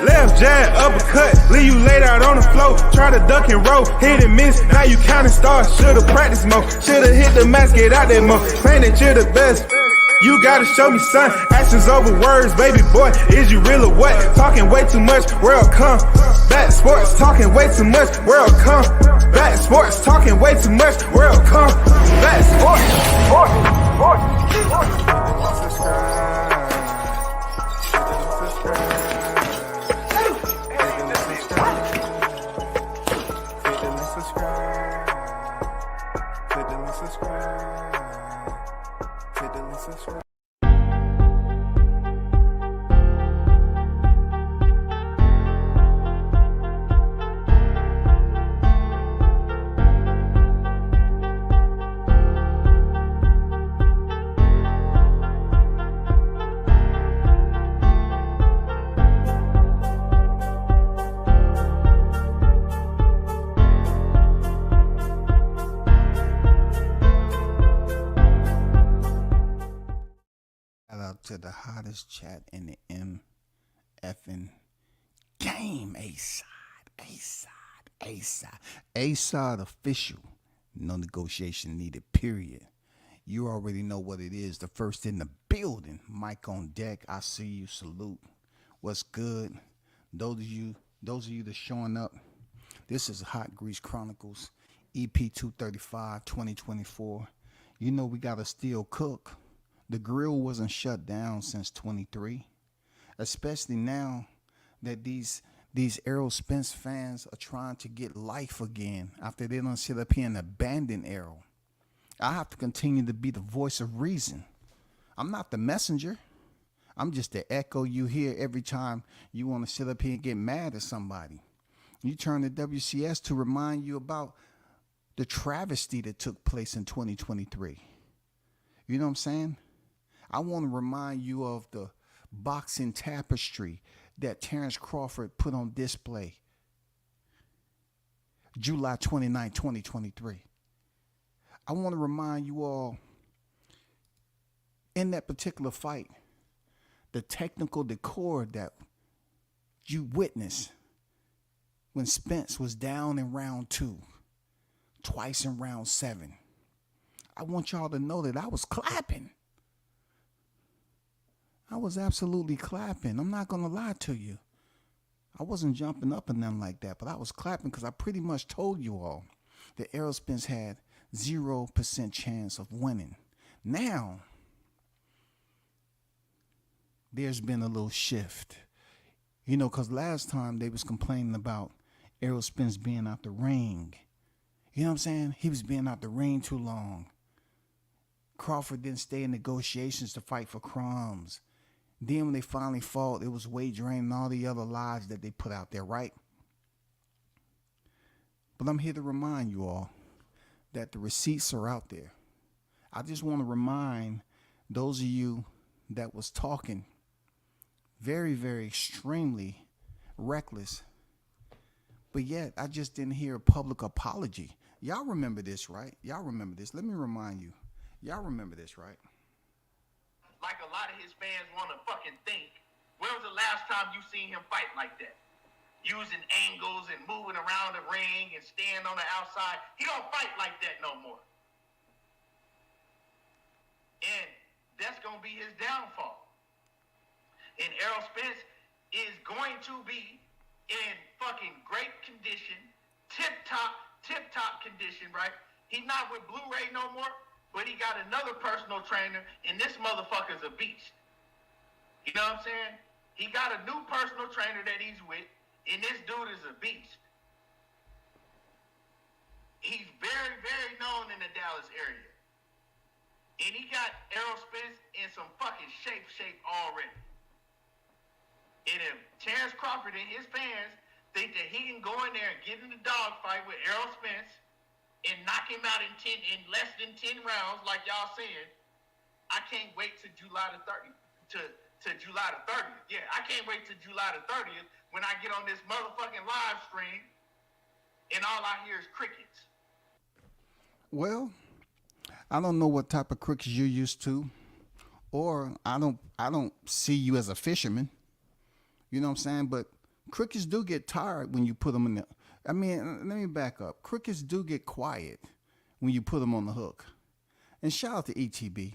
Left jab, uppercut, leave you laid out on the floor. Try to duck and roll, hit and miss, now you counting stars. Should've practiced more, should've hit the mask, get out there more. Claim that you're the best. You gotta show me, son. Actions over words, baby boy. Is you real or what? Talking way too much, world come. Back sports, talking way too much, world come. Back sports, talking way too much, world come. Back sports. To the hottest chat in the MFing game. A-side official. No negotiation needed, period. You already know what it is. The first in the building. Mic on deck. I see you. Salute. What's good? Those of you that's showing up. This is Hot Grease Chronicles. EP235 2024. You know we got to still cook. The grill wasn't shut down since 23, especially now that these Spence fans are trying to get life again after they don't sit up here and abandon Errol. I have to continue to be the voice of reason. I'm not the messenger. I'm just the echo you hear every time you want to sit up here and get mad at somebody. You turn to WCS to remind you about the travesty that took place in 2023. You know what I'm saying? I want to remind you of the boxing tapestry that Terrence Crawford put on display July 29, 2023. I want to remind you all, in that particular fight, the technical decor that you witnessed when Spence was down in round 2, twice in round 7. I want y'all to know that I was clapping. I was absolutely clapping. I'm not going to lie to you. I wasn't jumping up and nothing like that, but I was clapping because I pretty much told you all that Errol Spence had 0% chance of winning. Now, there's been a little shift. You know, because last time they was complaining about Errol Spence being out the ring. You know what I'm saying? He was being out the ring too long. Crawford didn't stay in negotiations to fight for crumbs. Then when they finally fought, it was weight drain and all the other lies that they put out there, right? But I'm here to remind you all that the receipts are out there. I just want to remind those of you that was talking very, very extremely reckless, but yet I just didn't hear a public apology. Y'all remember this, right? Y'all remember this. Let me remind you. Y'all remember this, right? Like a lot of his fans want to fucking think, when was the last time you seen him fight like that? Using angles and moving around the ring and staying on the outside. He don't fight like that no more. And that's going to be his downfall. And Errol Spence is going to be in fucking great condition, tip-top condition, right? He's not with Blu-ray no more. But he got another personal trainer, and this motherfucker's a beast. You know what I'm saying? He got a new personal trainer that he's with, and this dude is a beast. He's very, very known in the Dallas area. And he got Errol Spence in some fucking shape already. And if Terrence Crawford and his fans think that he can go in there and get in the dogfight with Errol Spence and knock him out in less than 10 rounds, like y'all saying, I can't wait to July the 30th. To July the 30th. Yeah, I can't wait to July the 30th when I get on this motherfucking live stream and all I hear is crickets. Well, I don't know what type of crickets you're used to, or I don't see you as a fisherman. You know what I'm saying? But Crickets do get tired when you put them in the. I mean, let me back up. Crickets do get quiet when you put them on the hook. And shout out to ETB.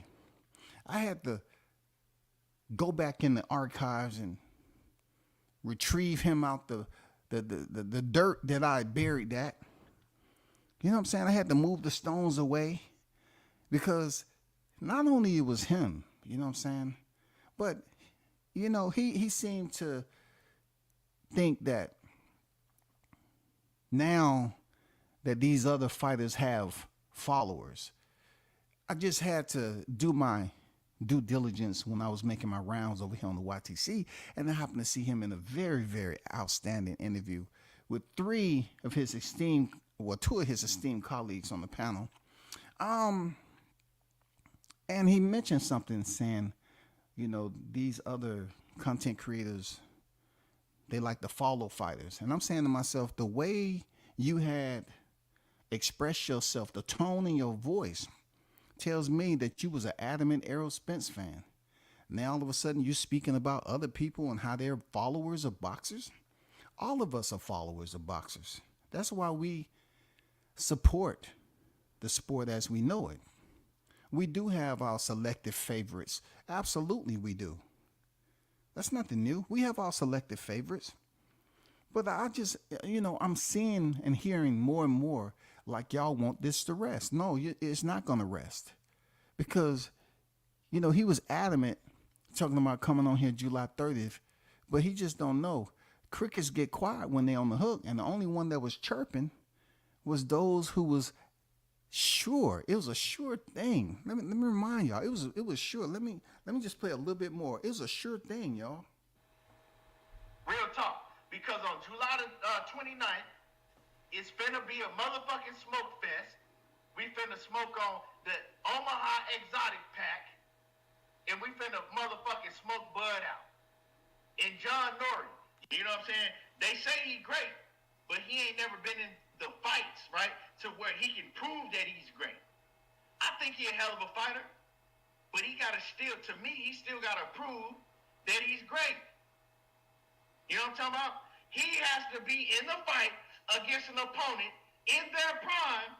I had to go back in the archives and retrieve him out the dirt that I buried that. You know what I'm saying? I had to move the stones away because not only it was him, you know what I'm saying, but you know, he seemed to think that now that these other fighters have followers, I just had to do my due diligence when I was making my rounds over here on the YTC, and I happened to see him in a very, very outstanding interview with two of his esteemed colleagues on the panel. And he mentioned something saying, you know, these other content creators, they like to follow fighters. And I'm saying to myself, the way you had expressed yourself, the tone in your voice tells me that you was an adamant Errol Spence fan. Now all of a sudden you're speaking about other people and how they're followers of boxers. All of us are followers of boxers. That's why we support the sport as we know it. We do have our selective favorites. Absolutely we do. That's nothing new. We have our selective favorites. But I just, you know, I'm seeing and hearing more and more like y'all want this to rest. No, it's not going to rest. Because, you know, he was adamant talking about coming on here July 30th, but he just don't know. Crickets get quiet when they're on the hook, and the only one that was chirping was those who was sure. It was a sure thing. Let me remind y'all. It was sure. Let me just play a little bit more. It was a sure thing, y'all. Real talk. Because on July the 29th, it's finna be a motherfucking smoke fest. We finna smoke on the Omaha Exotic Pack, and we finna motherfucking smoke Bud out. And John Norrie, you know what I'm saying? They say he great, but he ain't never been in the fights, right? To where he can prove that he's great. I think he a hell of a fighter, but he gotta still, to me, he still gotta prove that he's great. You know what I'm talking about? He has to be in the fight against an opponent in their prime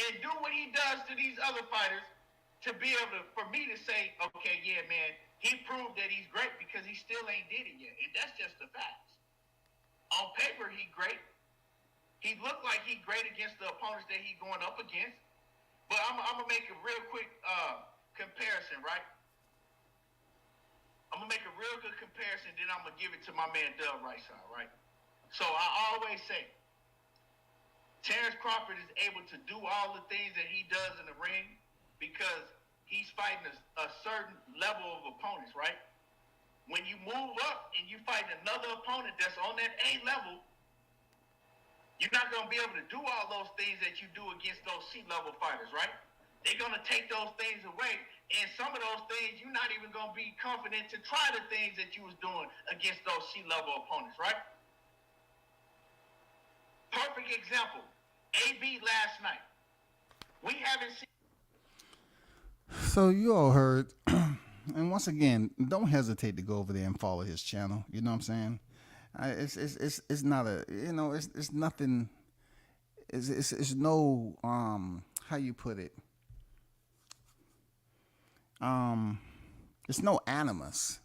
and do what he does to these other fighters to be able to, for me to say, okay, yeah, man, he proved that he's great because he still ain't did it yet. And that's just the facts. On paper, he great. He looked like he great against the opponents that he going up against. But I'm going to make a real quick comparison, right? I'm going to make a real good comparison, then I'm going to give it to my man Dub Rightside, right? So I always say, Terrence Crawford is able to do all the things that he does in the ring because he's fighting a certain level of opponents, right? When you move up and you fight another opponent that's on that A level, you're not going to be able to do all those things that you do against those C-level fighters, right? They're going to take those things away, and some of those things you're not even going to be confident to try the things that you was doing against those C-level opponents, right? Perfect example, AB last night. We haven't seen. So you all heard, and once again, don't hesitate to go over there and follow his channel. You know what I'm saying? It's not a, you know, it's nothing. It's no how you put it. It's no animus.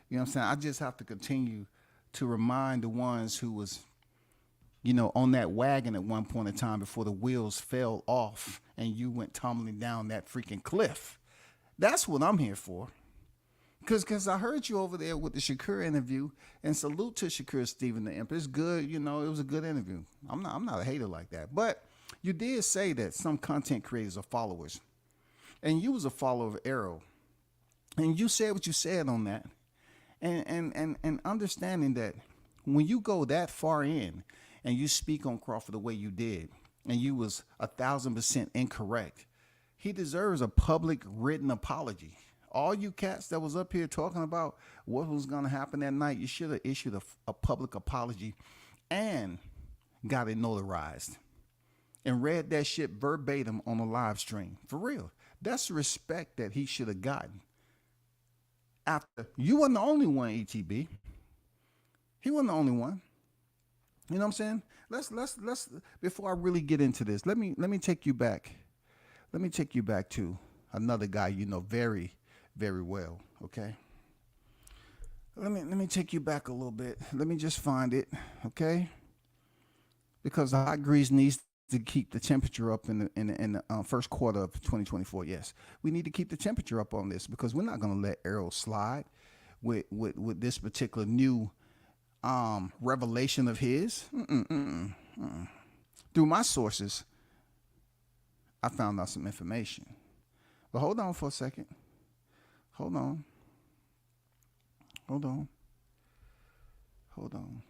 You know what I'm saying? I just have to continue to remind the ones who was, you know, on that wagon at one point in time before the wheels fell off and you went tumbling down that freaking cliff. That's what I'm here for. Because I heard you over there with the Shakur interview, and salute to Shakur Stephen the Emperor. It's good, you know, it was a good interview. I'm not a hater like that. But you did say that some content creators are followers. And you was a follower of Errol. And you said what you said on that. And understanding that when you go that far in and you speak on Crawford the way you did, and you was 1,000% incorrect, he deserves a public written apology. All you cats that was up here talking about what was going to happen that night, you should have issued a public apology and got it notarized and read that shit verbatim on a live stream. For real. That's the respect that he should have gotten. After you weren't the only one, ETB. He wasn't the only one. You know what I'm saying? Let's before I really get into this, let me take you back. Let me take you back to another guy you know very, very well, okay? Let me take you back a little bit. Let me just find it, okay? Because the hot grease needs to keep the temperature up in the first quarter of 2024. Yes, we need to keep the temperature up on this because we're not going to let Errol slide with this particular new revelation of his. Through my sources, I found out some information. But hold on for a second. Hold on. Hold on. Hold on.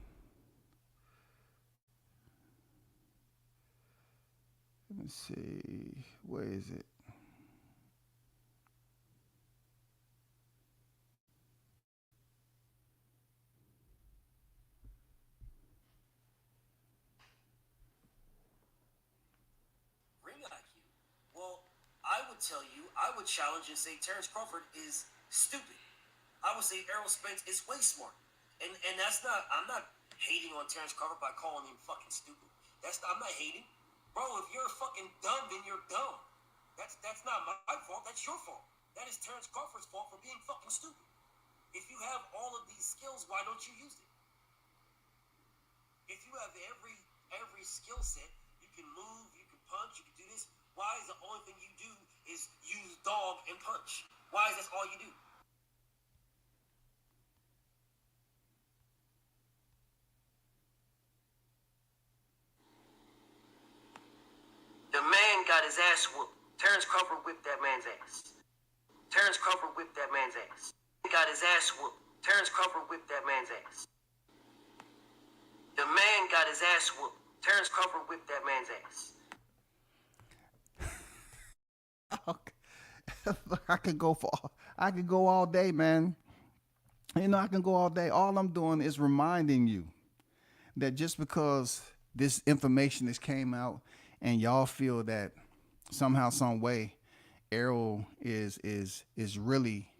Let me see. Where is it? Ring IQ. Well, I would tell you, I would challenge and say Terrence Crawford is stupid. I would say Errol Spence is way smart. And that's not, I'm not hating on Terrence Crawford by calling him fucking stupid. I'm not hating. Bro, if you're fucking dumb, then you're dumb. That's not my fault, that's your fault. That is Terrence Crawford's fault for being fucking stupid. If you have all of these skills, why don't you use it? If you have every skill set, you can move, you can punch, you can do this. Why is the only thing you do is use dog and punch? Why is that all you do? The man got his ass whooped. Terrence Crawford whipped that man's ass. Terrence Crawford whipped that man's ass. He got his ass whooped. Terrence Crawford whipped that man's ass. The man got his ass whooped. Terrence Crawford whipped that man's ass. I could go all day, man. You know, I can go all day. All I'm doing is reminding you that just because this information has came out and y'all feel that somehow, some way, Errol is really,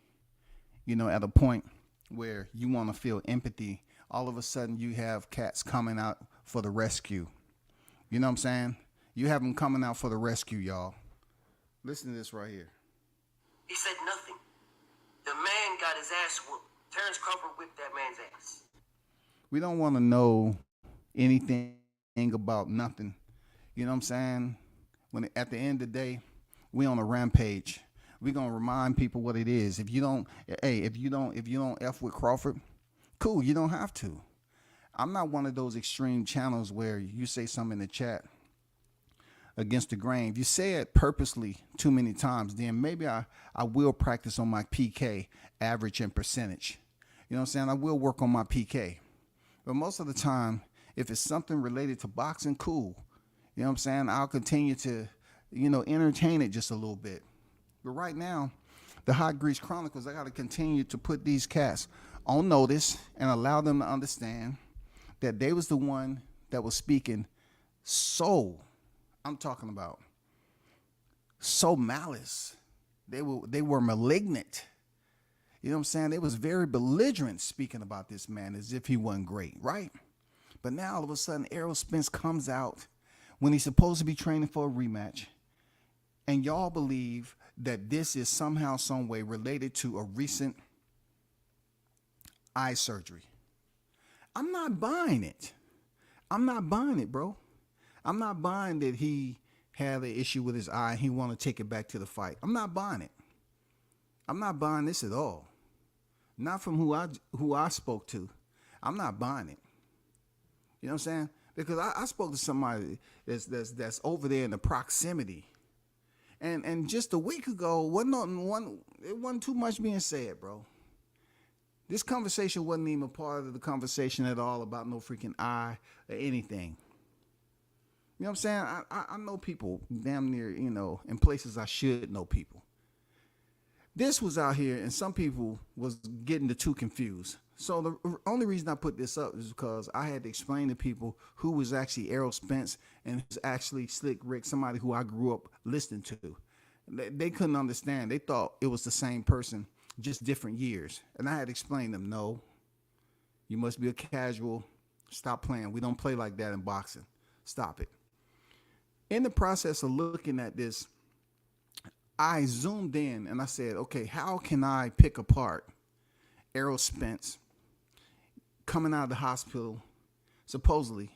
you know, at a point where you want to feel empathy. All of a sudden, you have cats coming out for the rescue. You know what I'm saying? You have them coming out for the rescue, y'all. Listen to this right here. He said nothing. The man got his ass whooped. Terrence Crawford whipped that man's ass. We don't want to know anything about nothing. You know what I'm saying? When at the end of the day, we on a rampage. We're gonna remind people what it is. If you don't F with Crawford, cool, you don't have to. I'm not one of those extreme channels where you say something in the chat against the grain. If you say it purposely too many times, then maybe I will practice on my PK, average and percentage. You know what I'm saying? I will work on my PK. But most of the time, if it's something related to boxing, cool. You know what I'm saying? I'll continue to, you know, entertain it just a little bit. But right now, the Hot Grease Chronicles, I got to continue to put these cats on notice and allow them to understand that they was the one that was speaking I'm talking about so malice. They were malignant. You know what I'm saying? They was very belligerent speaking about this man as if he wasn't great, right? But now all of a sudden, Errol Spence comes out when he's supposed to be training for a rematch, and y'all believe that this is somehow, some way related to a recent eye surgery. I'm not buying it. I'm not buying it, bro. I'm not buying that he had an issue with his eye and he want to take it back to the fight. I'm not buying it. I'm not buying this at all. Not from who I spoke to. I'm not buying it. You know what I'm saying? Because I spoke to somebody that's over there in the proximity. And just a week ago, it wasn't too much being said, bro. This conversation wasn't even a part of the conversation at all about no freaking eye or anything. You know what I'm saying? I know people damn near, you know, in places I should know people. This was out here and some people was getting the two confused. So the only reason I put this up is because I had to explain to people who was actually Errol Spence and who's actually Slick Rick, somebody who I grew up listening to. They couldn't understand. They thought it was the same person, just different years. And I had to explain to them, no, You must be a casual. Stop playing. We don't play like that in boxing. Stop it. In the process of looking at this, I zoomed in and I said, okay, how can I pick apart Errol Spence coming out of the hospital, supposedly,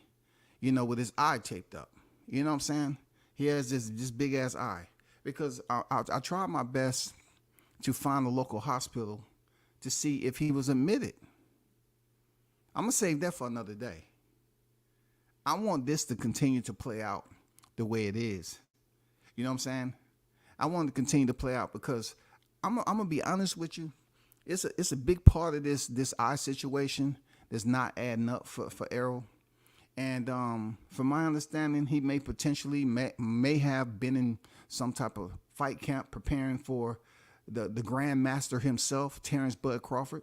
with his eye taped up? You know what I'm saying? He has this big ass eye. Because I tried my best to find a local hospital to see if he was admitted. I'm going to save that for another day. I want this to continue to play out the way it is. You know what I'm saying? I want to continue to play out because I'm going to be honest with you. It's a big part of this eye situation that's not adding up for Errol. And from my understanding, he may potentially may have been in some type of fight camp preparing for the Grand Master himself, Terrence Bud Crawford.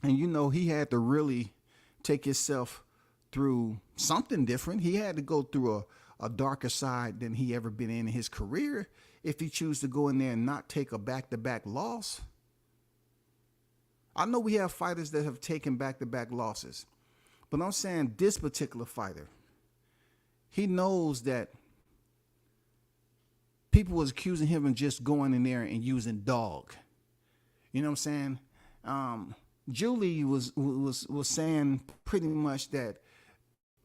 And he had to really take himself through something different. He had to go through a darker side than he ever been in his career if he choose to go in there and not take a back-to-back loss. I know we have fighters that have taken back-to-back losses, but I'm saying this particular fighter, he knows that people was accusing him of just going in there and using dog. You know what I'm saying? Julie was saying pretty much that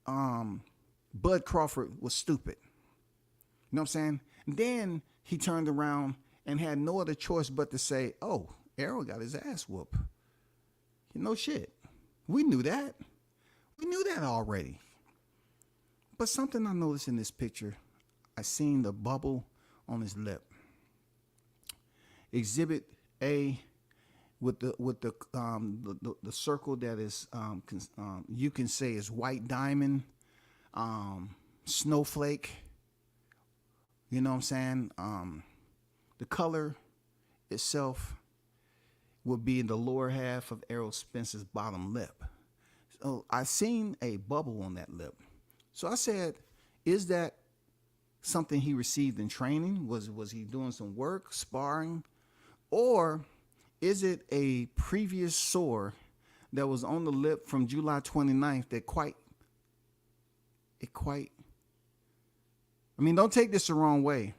Bud Crawford was stupid. You know what I'm saying? And then he turned around and had no other choice but to say, oh, Errol got his ass whooped. No shit. We knew that. We knew that already. But something I noticed in this picture, I seen the bubble on his lip. Exhibit A with the circle that is you can say is white diamond, snowflake. You know what I'm saying? The color itself would be in the lower half of Errol Spence's bottom lip. So I seen a bubble on that lip. So I said, is that something he received in training? Was he doing some work, sparring? Or is it a previous sore that was on the lip from July 29th that I mean, don't take this the wrong way.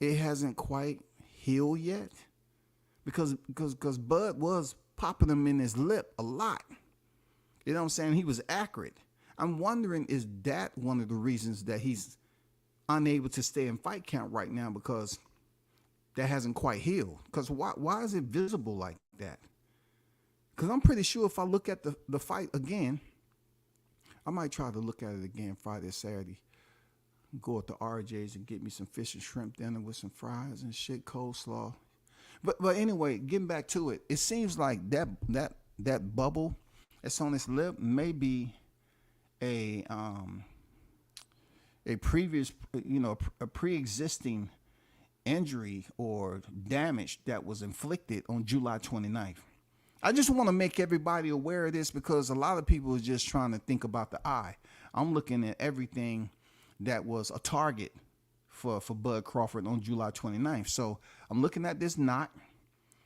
It hasn't quite healed yet. Because Bud was popping him in his lip a lot. You know what I'm saying? He was accurate. I'm wondering, is that one of the reasons that he's unable to stay in fight camp right now, because that hasn't quite healed? Because why is it visible like that? Because I'm pretty sure if I look at the fight again, I might try to look at it again Friday or Saturday. Go at the RJ's and get me some fish and shrimp dinner with some fries and shit, coleslaw. But anyway, getting back to it, it seems like that bubble that's on his lip may be a previous, a pre-existing injury or damage that was inflicted on July 29th. I just want to make everybody aware of this because a lot of people are just trying to think about the eye. I'm looking at everything that was a target for Bud Crawford on July 29th. So I'm looking at this knot.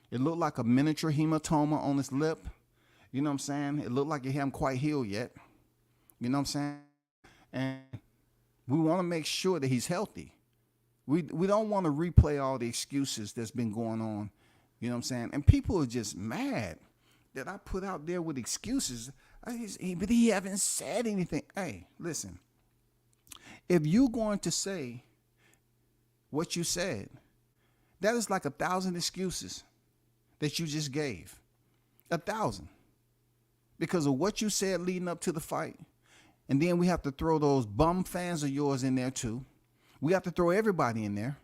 It looked like a miniature hematoma on his lip. You know what I'm saying? It looked like it hadn't quite healed yet. You know what I'm saying? And we want to make sure that he's healthy. We don't want to replay all the excuses that's been going on. You know what I'm saying? And people are just mad that I put out there with excuses. But he haven't said anything. Hey, listen. If you're going to say what you said, that is like 1,000 excuses that you just gave. 1,000. Because of what you said leading up to the fight. And then we have to throw those bum fans of yours in there too. We have to throw everybody in there.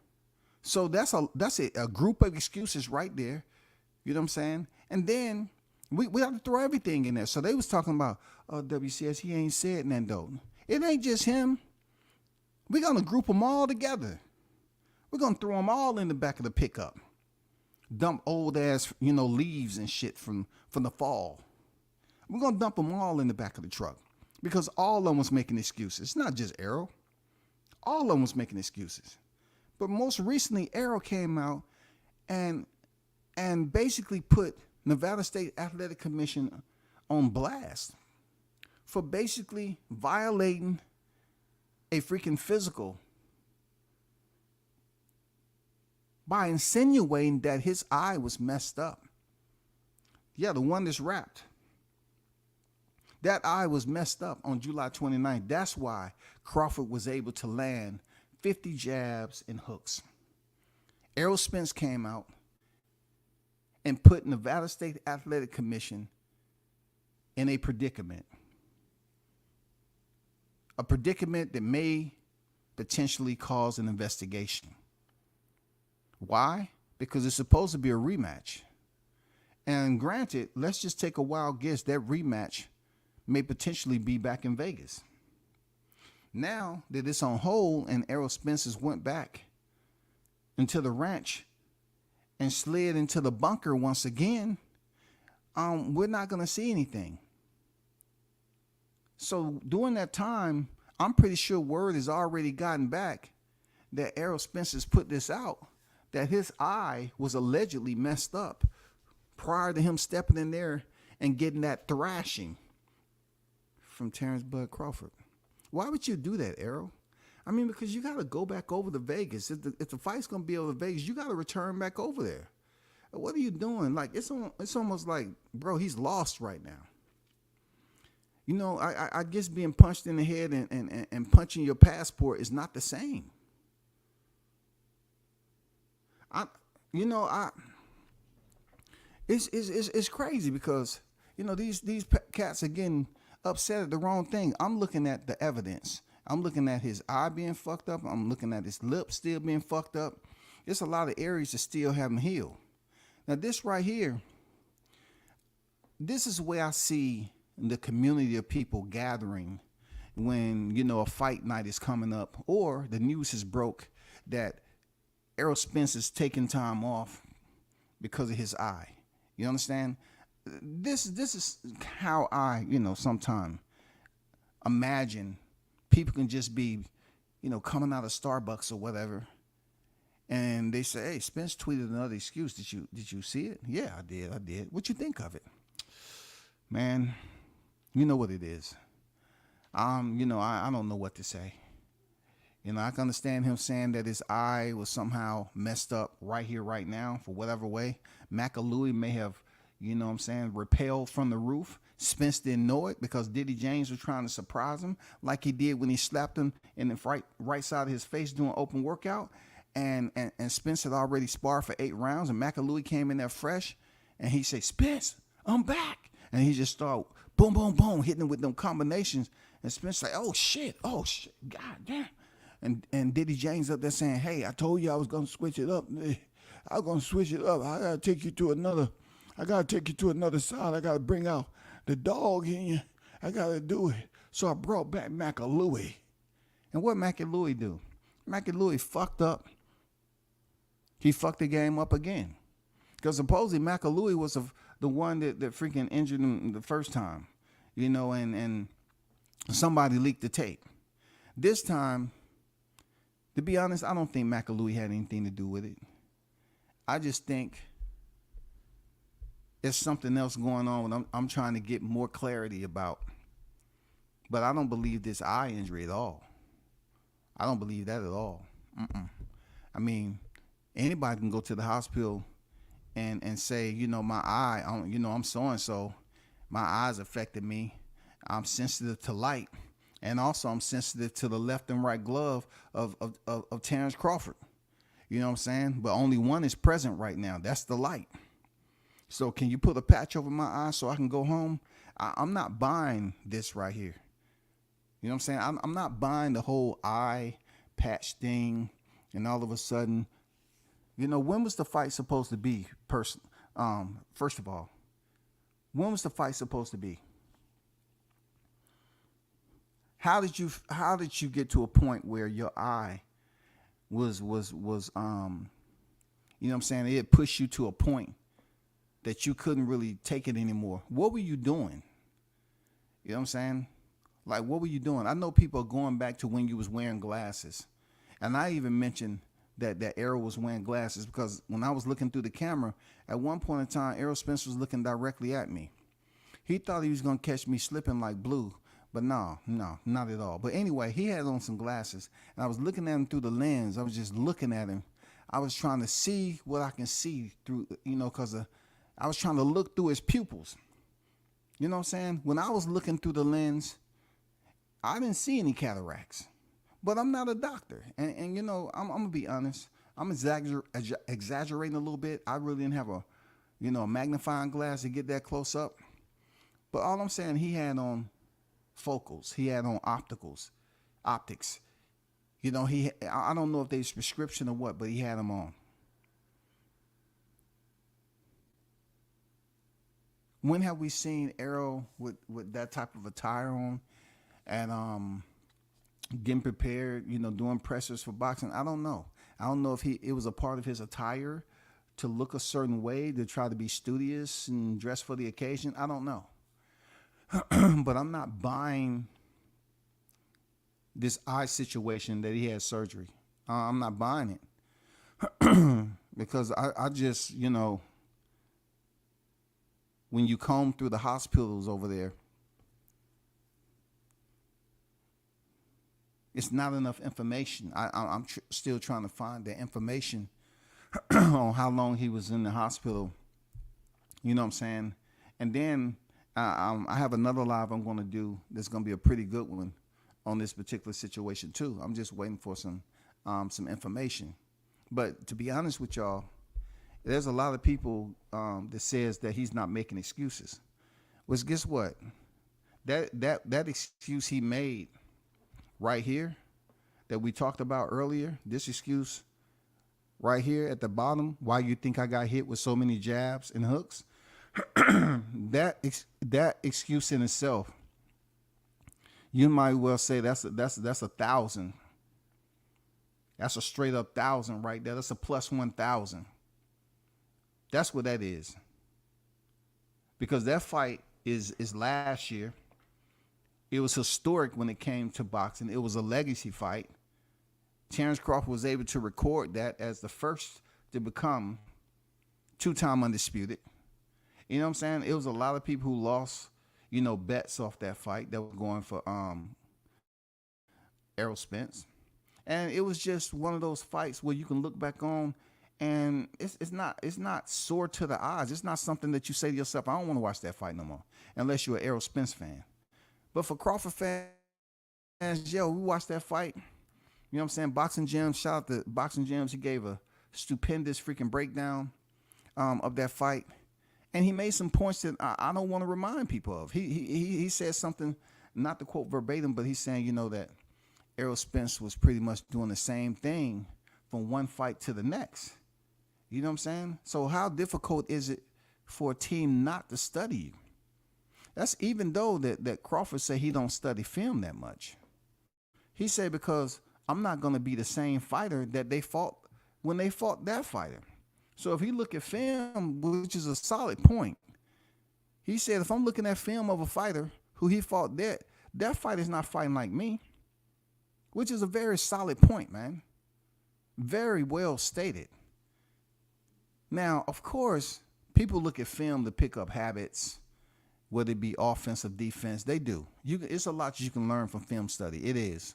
So that's a group of excuses right there. You know what I'm saying? And then we have to throw everything in there. So they was talking about, WCS, he ain't said nothing though. It ain't just him. We're going to group them all together. We're going to throw them all in the back of the pickup. Dump old ass, leaves and shit from the fall. We're going to dump them all in the back of the truck because all of them was making excuses. It's not just Errol. All of them was making excuses. But most recently, Errol came out and basically put Nevada State Athletic Commission on blast for basically violating a freaking physical by insinuating that his eye was messed up. Yeah, the one that's wrapped. That eye was messed up on July 29th. That's why Crawford was able to land 50 jabs and hooks. Errol Spence came out and put Nevada State Athletic Commission in a predicament. A predicament that may potentially cause an investigation. Why? Because it's supposed to be a rematch. And granted, let's just take a wild guess, that rematch may potentially be back in Vegas. Now that it's on hold and Errol Spence went back into the ranch and slid into the bunker once again, we're not going to see anything. So during that time, I'm pretty sure word has already gotten back that Errol Spence has put this out, that his eye was allegedly messed up prior to him stepping in there and getting that thrashing from Terrence Bud Crawford. Why would you do that, Errol? I mean, because you got to go back over to Vegas. If the fight's going to be over to Vegas, you got to return back over there. What are you doing? Like, it's almost like, bro, he's lost right now. You know, I guess being punched in the head and punching your passport is not the same. It's crazy because, you know, these cats are getting upset at the wrong thing. I'm looking at the evidence. I'm looking at his eye being fucked up. I'm looking at his lip still being fucked up. There's a lot of areas that still haven't healed. Now, this right here, this is where I see the community of people gathering when, you know, a fight night is coming up or the news has broke that Errol Spence is taking time off because of his eye. You understand? This is how I, you know, sometimes imagine people can just be, you know, coming out of Starbucks or whatever, and they say, "Hey, Spence tweeted another excuse. Did you see it?" "Yeah, I did. What you think of it?" Man, you know what it is. You know, I don't know what to say. You know, I can understand him saying that his eye was somehow messed up right here, right now, for whatever way. McAlooey may have, you know what I'm saying, repelled from the roof. Spence didn't know it because Diddy James was trying to surprise him like he did when he slapped him in the right side of his face doing open workout. And Spence had already sparred for 8 rounds, and McAlooey came in there fresh, and he said, "Spence, I'm back." And he just started boom, boom, boom, hitting him with them combinations. And Spence like, oh shit, god damn. And Diddy James up there saying, "Hey, I told you I was gonna switch it up. I was gonna switch it up. I gotta take you to another side. I gotta bring out the dog in you. I gotta do it." So I brought back McAlooey. And what McAlooey do? McAlooey fucked up. He fucked the game up again. Because supposedly McAlooey was the one that freaking injured him the first time. You know, and somebody leaked the tape. This time, to be honest, I don't think McAlooey had anything to do with it. I just think there's something else going on I'm trying to get more clarity about. But I don't believe this eye injury at all. I don't believe that at all. I mean, anybody can go to the hospital and say, you know, my eye, I'm so-and-so. My eyes affected me. I'm sensitive to light. And also I'm sensitive to the left and right glove of Terrence Crawford. You know what I'm saying? But only one is present right now. That's the light. So can you put a patch over my eye so I can go home? I'm not buying this right here. You know what I'm saying? I'm not buying the whole eye patch thing. And all of a sudden, you know, when was the fight supposed to be? First of all, when was the fight supposed to be? How did you get to a point where your eye was you know what I'm saying? It pushed you to a point that you couldn't really take it anymore. What were you doing? You know what I'm saying? Like, what were you doing? I know people are going back to when you was wearing glasses. And I even mentioned that Errol was wearing glasses because when I was looking through the camera, at one point in time, Errol Spence was looking directly at me. He thought he was gonna catch me slipping like Blue, but no, not at all. But anyway, he had on some glasses, and I was looking at him through the lens. I was just looking at him. I was trying to see what I can see through, because I was trying to look through his pupils. You know what I'm saying? When I was looking through the lens, I didn't see any cataracts. But I'm not a doctor, and I'm gonna be honest. I'm exaggerating a little bit. I really didn't have a magnifying glass to get that close up. But all I'm saying, he had on focals. He had on optics. I don't know if they was prescription or what, but he had them on. When have we seen Errol with that type of attire on and getting prepared, doing pressers for boxing? I don't know. I don't know if it was a part of his attire to look a certain way, to try to be studious and dress for the occasion. I don't know. But I'm not buying this eye situation that he had surgery. I'm not buying it. Because I just, when you comb through the hospitals over there, it's not enough information. I'm still trying to find the information on how long he was in the hospital. You know what I'm saying? And then I have another live I'm going to do that's going to be a pretty good one on this particular situation too. I'm just waiting for some information. But to be honest with y'all, there's a lot of people that says that he's not making excuses. Well, guess what? That excuse he made right here that we talked about earlier, this excuse right here at the bottom, why you think I got hit with so many jabs and hooks, that excuse in itself, you might well say that's 1,000. That's a straight up 1,000 right there. That's a plus 1,000. That's what that is. Because that fight is last year. It was historic when it came to boxing. It was a legacy fight. Terrence Crawford was able to record that as the first to become 2-time undisputed. You know what I'm saying? It was a lot of people who lost, bets off that fight that were going for Errol Spence. And it was just one of those fights where you can look back on and it's not sore to the eyes. It's not something that you say to yourself, I don't want to watch that fight no more, unless you're an Errol Spence fan. But for Crawford fans, we watched that fight. You know what I'm saying? Boxing Gems, shout out to Boxing Gems. He gave a stupendous freaking breakdown of that fight. And he made some points that I don't want to remind people of. He said something, not to quote verbatim, but he's saying, that Errol Spence was pretty much doing the same thing from one fight to the next. You know what I'm saying? So how difficult is it for a team not to study you? That's even though that Crawford said he don't study film that much. He said, because I'm not going to be the same fighter that they fought when they fought that fighter. So if he look at film, which is a solid point, he said, if I'm looking at film of a fighter who he fought, that fighter's not fighting like me, which is a very solid point, man. Very well stated. Now, of course, people look at film to pick up habits, whether it be offensive, defense. They do. It's a lot you can learn from film study. It is.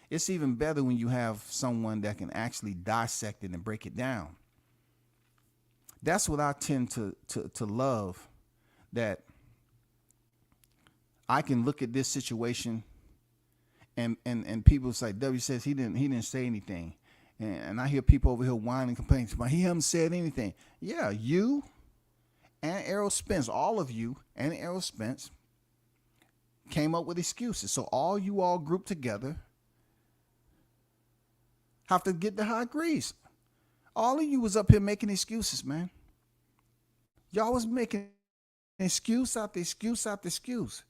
It's even better when you have someone that can actually dissect it and break it down. That's what I tend to love, that I can look at this situation and people say, W says he didn't say anything. And I hear people over here whining and complaining, but he hasn't said anything. Yeah, you and Errol Spence, all of you and Errol Spence came up with excuses. So all you all grouped together have to get the high grease. All of you was up here making excuses, man. Y'all was making excuse after excuse after excuse.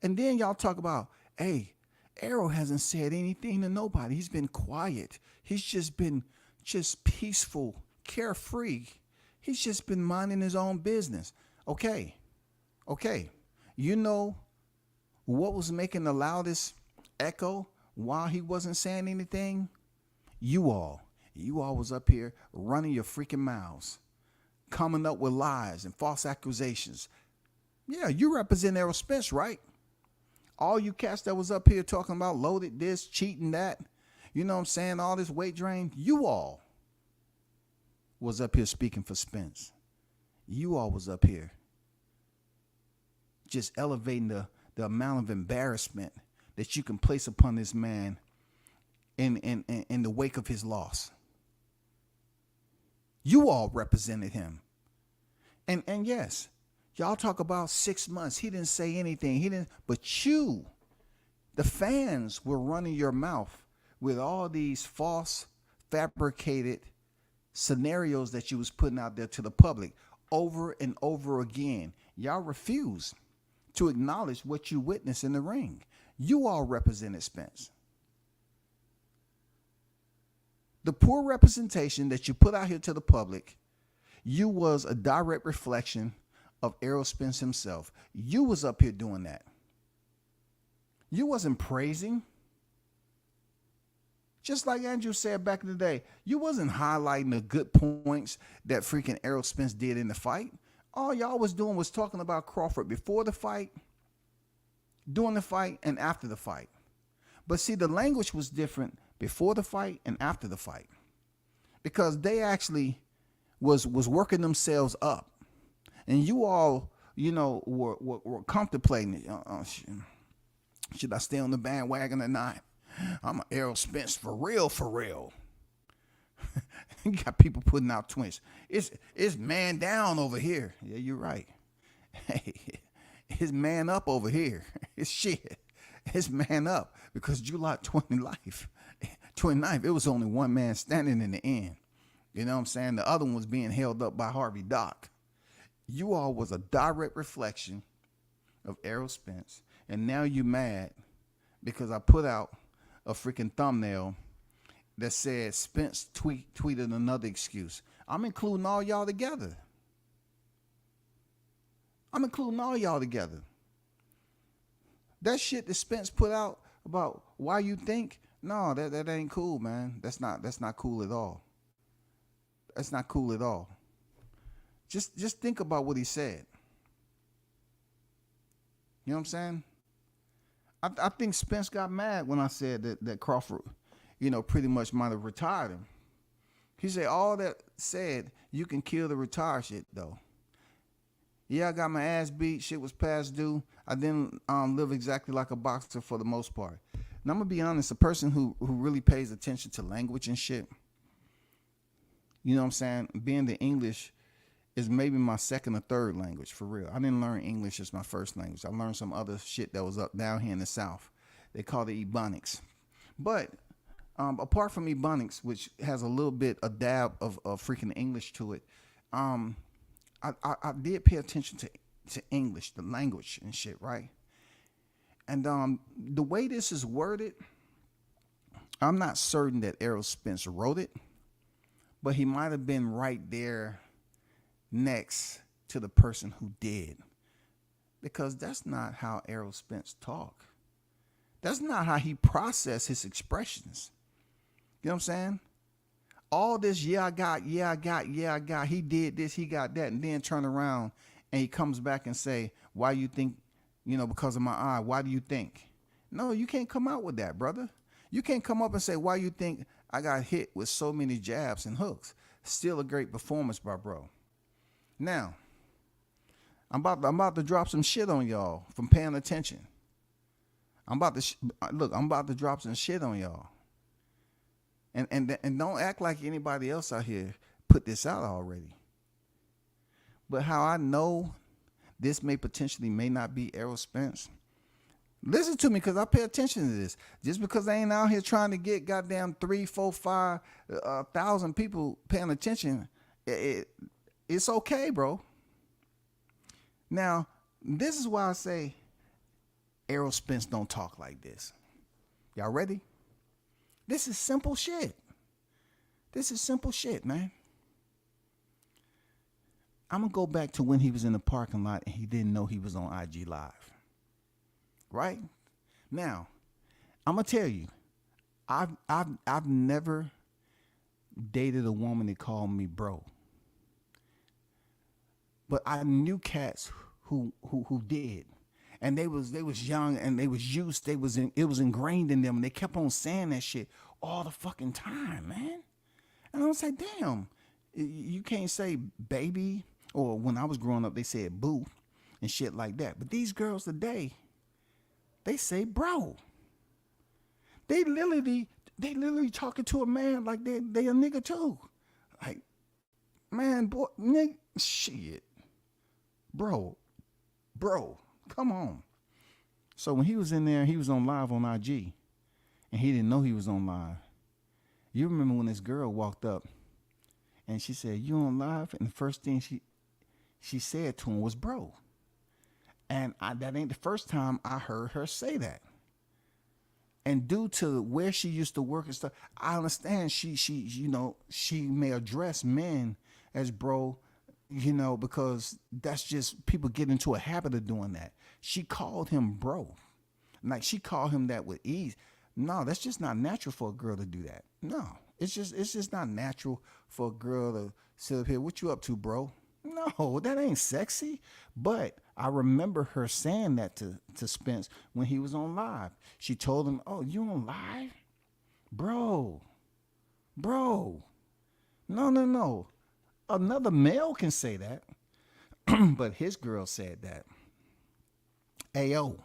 And then y'all talk about, hey, Errol hasn't said anything to nobody. He's been quiet. He's just been peaceful, carefree. He's just been minding his own business. Okay. You know what was making the loudest echo while he wasn't saying anything? You all was up here running your freaking mouths, coming up with lies and false accusations. Yeah, you represent Errol Spence, right? All you cats that was up here talking about loaded this, cheating that, you know what I'm saying, all this weight drain, you all was up here speaking for Spence. You all was up here just elevating the amount of embarrassment that you can place upon this man in the wake of his loss. You all represented him. And yes, y'all talk about 6 months. He didn't say anything. But you, the fans, were running your mouth with all these false, fabricated scenarios that you was putting out there to the public over and over again. Y'all refuse to acknowledge what you witnessed in the ring. You all represented Spence. The poor representation that you put out here to the public, you was a direct reflection of Errol Spence himself. You was up here doing that. You wasn't praising. Just like Andrew said back in the day, you wasn't highlighting the good points that freaking Errol Spence did in the fight. All y'all was doing was talking about Crawford before the fight, during the fight, and after the fight. But see, the language was different before the fight and after the fight, because they actually was working themselves up, and you all, you know, were contemplating, should I stay on the bandwagon or not? I'm an Errol Spence for real, for real. You got people putting out tweets. It's man down over here. Yeah, you're right. Hey, it's man up over here. It's shit. It's man up, because July 29th, it was only one man standing in the end. You know what I'm saying? The other one was being held up by Harvey Dock. You all was a direct reflection of Errol Spence, and now you mad because I put out a freaking thumbnail that said Spence tweeted another excuse. I'm including all y'all together. That shit that Spence put out about why you think, no, that ain't cool, man. That's not cool at all. That's not cool at all. Just think about what he said. You know what I'm saying? I think Spence got mad when I said that Crawford, you know, pretty much might have retired him. He said, all that said, you can kill the retire shit, though. Yeah, I got my ass beat. Shit was past due. I didn't live exactly like a boxer for the most part. And I'm going to be honest, a person who really pays attention to language and shit, you know what I'm saying? Being the English is maybe my second or third language, for real. I didn't learn English as my first language. I learned some other shit that was up down here in the South. They call it Ebonics. But apart from Ebonics, which has a little bit, a dab of freaking English to it, I did pay attention to English, the language and shit, right? And the way this is worded, I'm not certain that Errol Spence wrote it, but he might have been right there next to the person who did, because that's not how Errol Spence talk. That's not how he process his expressions. You know what I'm saying? All this, yeah, I got, he did this, he got that, and then turn around and he comes back and say, why you think, you know, because of my eye, why do you think? No, you can't come out with that, brother. You can't come up and say, why you think I got hit with so many jabs and hooks. Still a great performance by bro. Now, I'm about to drop some shit on y'all from paying attention. I'm about to drop some shit on y'all. And don't act like anybody else out here put this out already. But how I know this may not be Errol Spence. Listen to me, because I pay attention to this. Just because I ain't out here trying to get goddamn 3, 4, 5,000 people paying attention, it's okay, bro. Now, this is why I say Errol Spence don't talk like this. Y'all ready? This is simple shit. This is simple shit, man. I'm going to go back to when he was in the parking lot and he didn't know he was on IG Live. Right? Now, I'm going to tell you, I've never dated a woman that called me bro. But I knew cats who did. And they was young and they was used, it was ingrained in them, and they kept on saying that shit all the fucking time, man. And I was like, damn, you can't say baby, or when I was growing up they said boo and shit like that. But these girls today, they say bro. They literally talking to a man like they a nigga too. Like, man, boy, nigga, shit. Bro, come on. So when he was in there, he was on live on IG, and he didn't know he was on live. You remember when this girl walked up and she said, "You on live?" And the first thing she said to him was bro. And that ain't the first time I heard her say that. And due to where she used to work and stuff, I understand she may address men as bro, because that's just, people get into a habit of doing that. She called him bro. Like, she called him that with ease. No, that's just not natural for a girl to do that. No, it's just not natural for a girl to sit up here, "What you up to, bro?" No, that ain't sexy. But I remember her saying that to Spence when he was on live. She told him, "Oh, you on live? Bro. No. Another male can say that." But his girl said that. Ayo.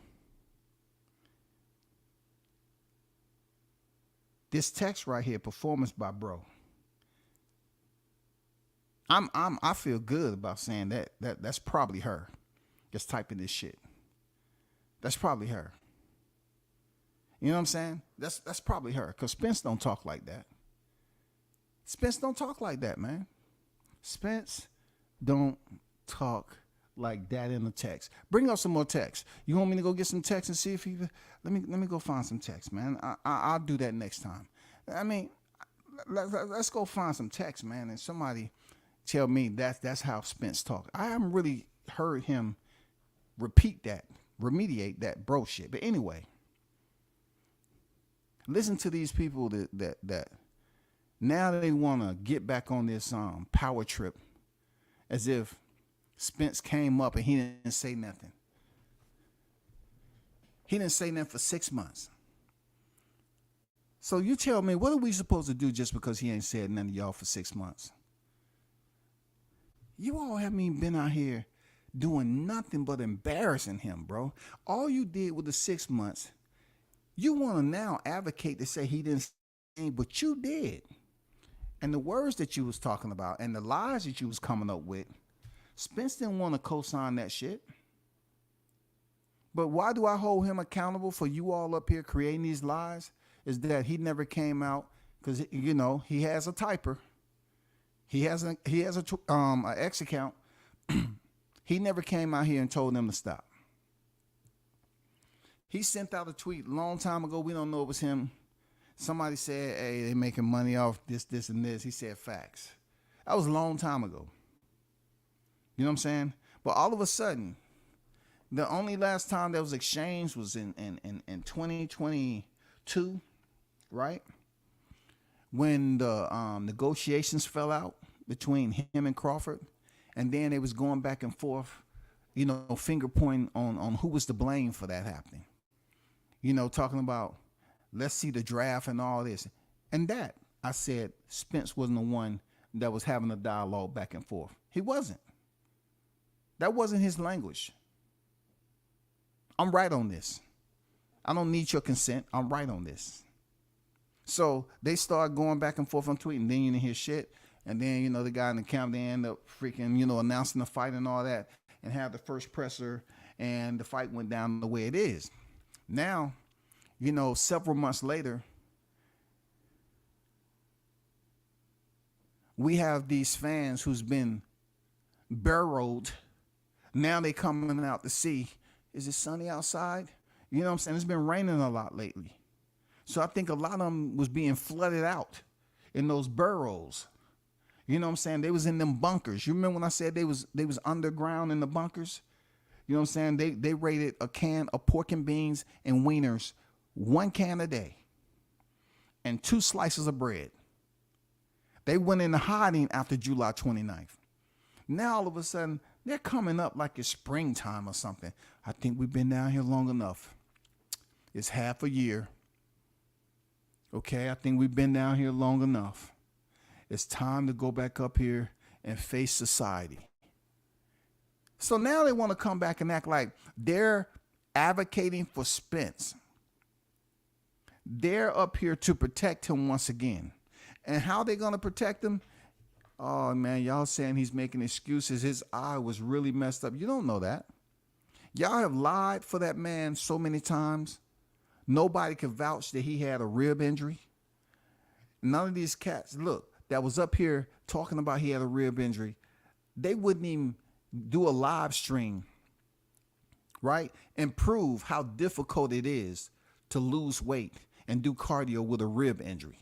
This text right here, performance by bro. I feel good about saying that. That's probably her that's typing this shit. That's probably her. You know what I'm saying? That's probably her. Because Spence don't talk like that. Spence don't talk like that, man. Spence don't talk like that in the text. Bring up some more text. You want me to go get some text and see if he... Let me go find some text, man. I'll do that next time. I mean, let's go find some text, man, and somebody tell me that's how Spence talks. I haven't really heard him remediate that bro shit. But anyway, listen to these people that now they want to get back on this power trip as if Spence came up and he didn't say nothing. He didn't say nothing for 6 months. So you tell me, what are we supposed to do just because he ain't said nothing to y'all for 6 months? You all haven't even been out here doing nothing but embarrassing him, bro. All you did with the 6 months, you want to now advocate to say he didn't say anything, but you did. And the words that you was talking about and the lies that you was coming up with, Spence didn't want to co-sign that shit. But why do I hold him accountable for you all up here creating these lies? Is that he never came out because, he has a typer. He has an X account. He never came out here and told them to stop. He sent out a tweet a long time ago. We don't know it was him. Somebody said, "Hey, they making money off this, and this." He said facts. That was a long time ago. You know what I'm saying? But all of a sudden, the only last time that was exchanged was in 2022, right? When the negotiations fell out between him and Crawford, and then they was going back and forth, finger pointing on who was to blame for that happening. Talking about, let's see the draft and all this. And that, I said, Spence wasn't the one that was having a dialogue back and forth. He wasn't. That wasn't his language. I'm right on this. I don't need your consent. I'm right on this. So they start going back and forth on tweet, and then you didn't hear shit. And then, the guy in the camp, they end up freaking, announcing the fight and all that, and have the first presser, and the fight went down the way it is. Now, several months later, we have these fans who's been burrowed. Now they coming out to see, is it sunny outside? You know what I'm saying? It's been raining a lot lately. So I think a lot of them was being flooded out in those burrows. You know what I'm saying? They was in them bunkers. You remember when I said they was underground in the bunkers? You know what I'm saying? They rated a can of pork and beans and wieners, 1 can a day, and 2 slices of bread. They went into hiding after July 29th. Now all of a sudden They're coming up like it's springtime or something. I think we've been down here long enough. It's half a year. Okay, I think we've been down here long enough. It's time to go back up here and face society. So now they want to come back and act like they're advocating for Spence. They're up here to protect him once again. And how they going to protect him? Oh, man, y'all saying he's making excuses. His eye was really messed up. You don't know that. Y'all have lied for that man so many times. Nobody could vouch that he had a rib injury. None of these cats, look, that was up here talking about he had a rib injury, they wouldn't even do a live stream, right? And prove how difficult it is to lose weight and do cardio with a rib injury.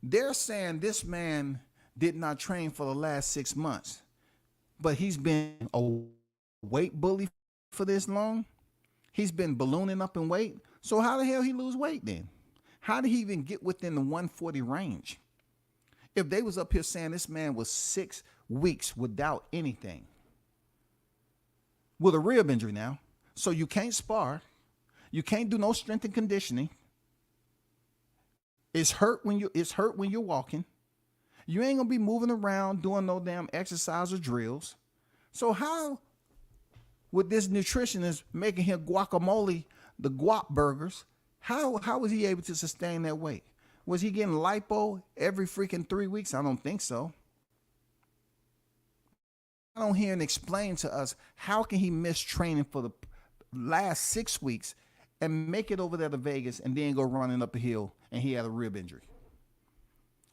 They're saying this man did not train for the last 6 months, but he's been a weight bully for this long. He's been ballooning up in weight. So how the hell he lose weight then? How did he even get within the 140 range? If they was up here saying this man was 6 weeks without anything, with a rib injury now, so you can't spar, you can't do no strength and conditioning. It's hurt when you're walking. You ain't gonna be moving around doing no damn exercise or drills. So how with this nutritionist making him guacamole, the guap burgers, how was he able to sustain that weight? Was he getting lipo every freaking 3 weeks? I don't think so. I don't hear and explain to us how can he miss training for the last 6 weeks and make it over there to Vegas and then go running up a hill and he had a rib injury.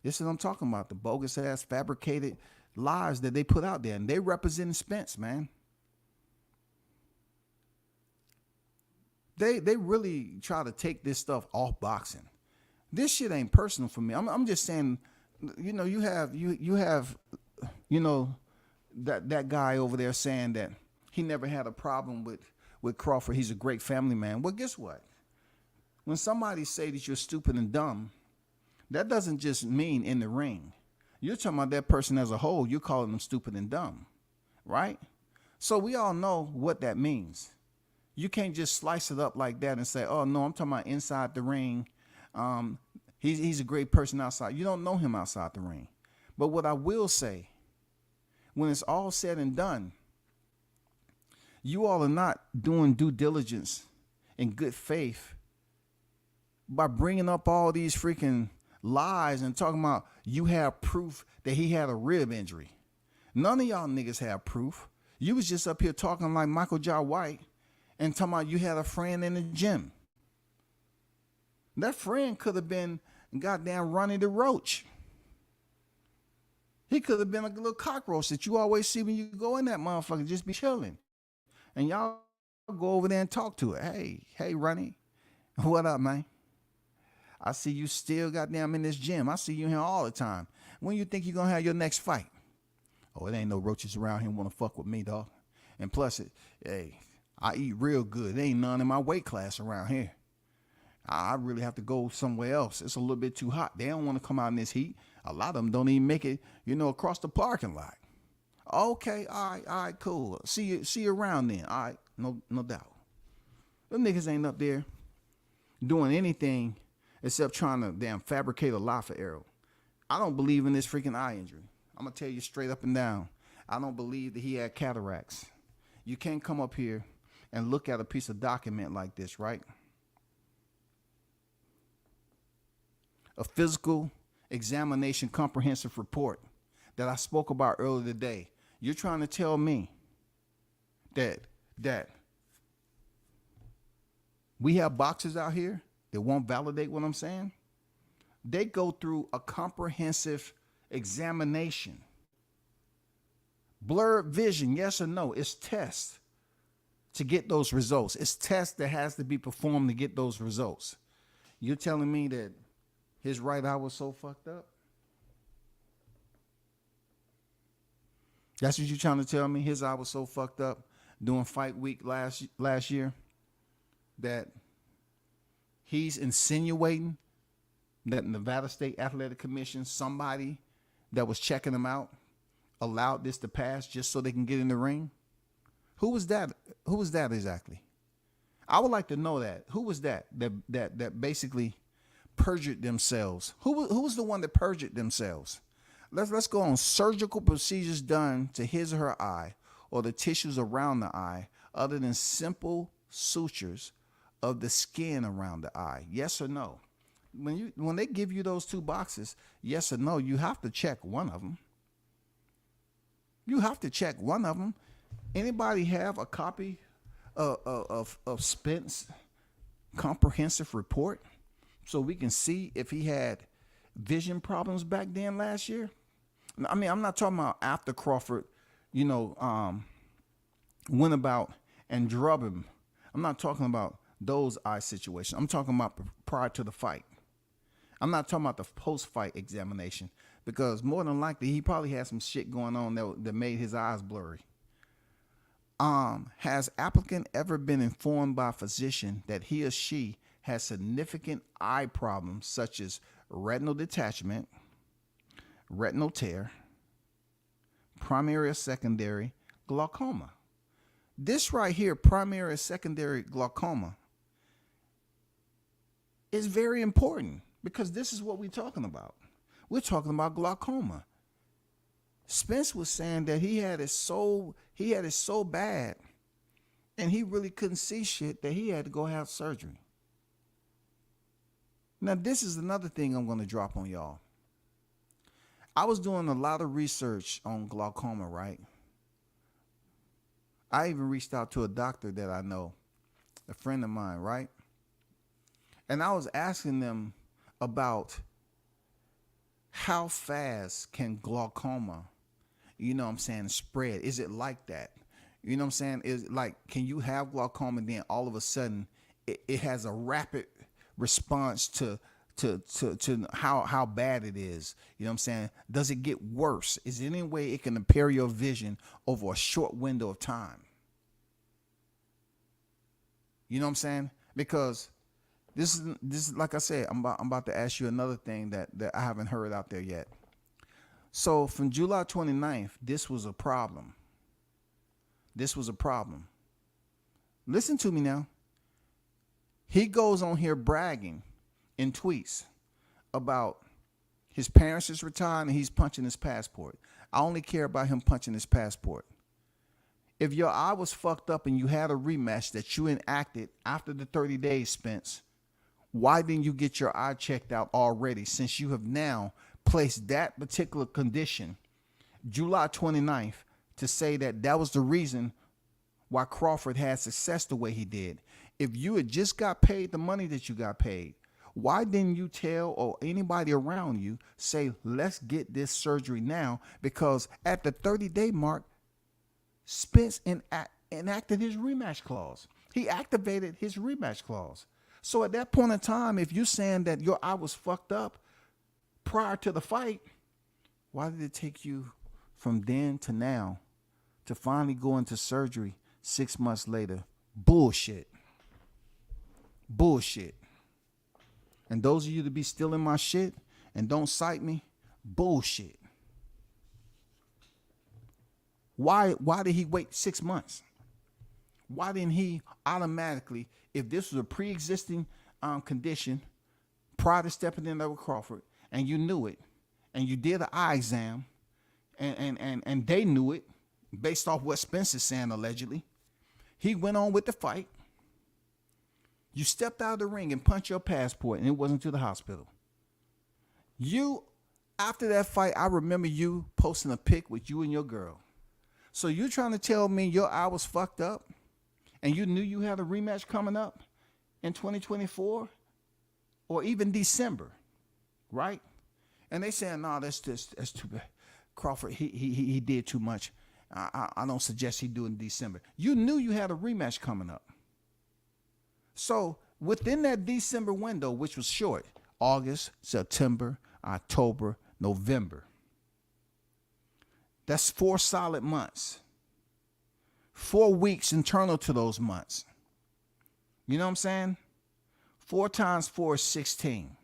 This is what I'm talking about, the bogus ass fabricated lies that they put out there, and they representing Spence, man. They really try to take this stuff off boxing. This shit ain't personal for me. I'm just saying, you know, you have that guy over there saying that he never had a problem with Crawford. He's a great family man. Well, guess what? When somebody say that you're stupid and dumb, that doesn't just mean in the ring. You're talking about that person as a whole. You're calling them stupid and dumb, right? So we all know what that means. You can't just slice it up like that and say, oh, no, I'm talking about inside the ring. He's a great person outside. You don't know him outside the ring. But what I will say, when it's all said and done, you all are not doing due diligence in good faith by bringing up all these freaking lies and talking about you have proof that he had a rib injury. None of y'all niggas have proof. You was just up here talking like Michael J. White and talking about you had a friend in the gym. That friend could have been goddamn Ronnie the Roach. He could have been a little cockroach that you always see when you go in that motherfucker, just be chilling. And y'all go over there and talk to it. Hey, Ronnie, what up, man? I see you still goddamn in this gym. I see you here all the time. When you think you're going to have your next fight? Oh, it ain't no roaches around here want to fuck with me, dog. And plus, I eat real good. There ain't none in my weight class around here. I really have to go somewhere else. It's a little bit too hot. They don't want to come out in this heat. A lot of them don't even make it, across the parking lot. Okay, all right, cool. See you around then. All right, no doubt. Them niggas ain't up there doing anything except trying to damn fabricate a lie for Errol. I don't believe in this freaking eye injury. I'm going to tell you straight up and down. I don't believe that he had cataracts. You can't come up here and look at a piece of document like this, right? A physical examination comprehensive report that I spoke about earlier today. You're trying to tell me that we have boxers out here that won't validate what I'm saying? They go through a comprehensive examination. Blurred vision, yes or no, it's tests to get those results. It's tests that has to be performed to get those results. You're telling me that his right eye was so fucked up? That's what you're trying to tell me? His eye was so fucked up during fight week last year that he's insinuating that Nevada State Athletic Commission, somebody that was checking him out, allowed this to pass just so they can get in the ring? Who was that? Who was that exactly? I would like to know that. Who was that basically perjured themselves? Who was the one that perjured themselves? Let's go on. Surgical procedures done to his or her eye or the tissues around the eye other than simple sutures of the skin around the eye. Yes or no? When they give you those 2 boxes, yes or no, you have to check one of them. You have to check one of them. Anybody have a copy of Spence comprehensive report so we can see if he had vision problems back then last year? I mean, I'm not talking about after Crawford, went about and drubbed him. I'm not talking about those eye situations. I'm talking about prior to the fight. I'm not talking about the post-fight examination, because more than likely he probably had some shit going on that made his eyes blurry. Has applicant ever been informed by a physician that he or she has significant eye problems such as retinal detachment, retinal tear, primary or secondary glaucoma? This right here, primary or secondary glaucoma, is very important because this is what we're talking about. We're talking about glaucoma. Spence was saying that he had it so bad and he really couldn't see shit that he had to go have surgery. Now, this is another thing I'm going to drop on y'all. I was doing a lot of research on glaucoma, right? I even reached out to a doctor that I know, a friend of mine, right? And I was asking them about how fast can glaucoma, spread? Is it like that? You know what I'm saying? Is like, can you have glaucoma and then all of a sudden it has a rapid response to how bad it is? You know what I'm saying? Does it get worse? Is there any way it can impair your vision over a short window of time? You know what I'm saying? Because this is like I said, I'm about to ask you another thing that I haven't heard out there yet. So from July 29th, this was a problem. This was a problem. Listen to me now. He goes on here bragging in tweets about his parents is retired and he's punching his passport. I only care about him punching his passport. If your eye was fucked up and you had a rematch that you enacted after the 30 days, Spence, why didn't you get your eye checked out already, since you have now placed that particular condition, July 29th, to say that was the reason why Crawford had success the way he did? If you had just got paid the money that you got paid, why didn't you tell or anybody around you say, let's get this surgery now? Because at the 30-day mark, Spence enacted his rematch clause. He activated his rematch clause. So at that point in time, if you're saying that your eye was fucked up prior to the fight, why did it take you from then to now to finally go into surgery 6 months later? Bullshit. Bullshit. And those of you that be stealing my shit and don't cite me, bullshit. Why did he wait 6 months? Why didn't he automatically, if this was a pre-existing condition prior to stepping in there with Crawford, and you knew it, and you did an eye exam, and they knew it, based off what Spence is saying allegedly, he went on with the fight. You stepped out of the ring and punched your passport, and it wasn't to the hospital. After that fight, I remember you posting a pic with you and your girl. So you're trying to tell me your eye was fucked up and you knew you had a rematch coming up in 2024 or even December, right? And they saying, no, that's too bad. Crawford, he did too much. I don't suggest he do it in December. You knew you had a rematch coming up. So within that December window, which was short, August, September, October, November, that's 4 solid months. 4 weeks internal to those months. You know what I'm saying? 4 times 4 is 16.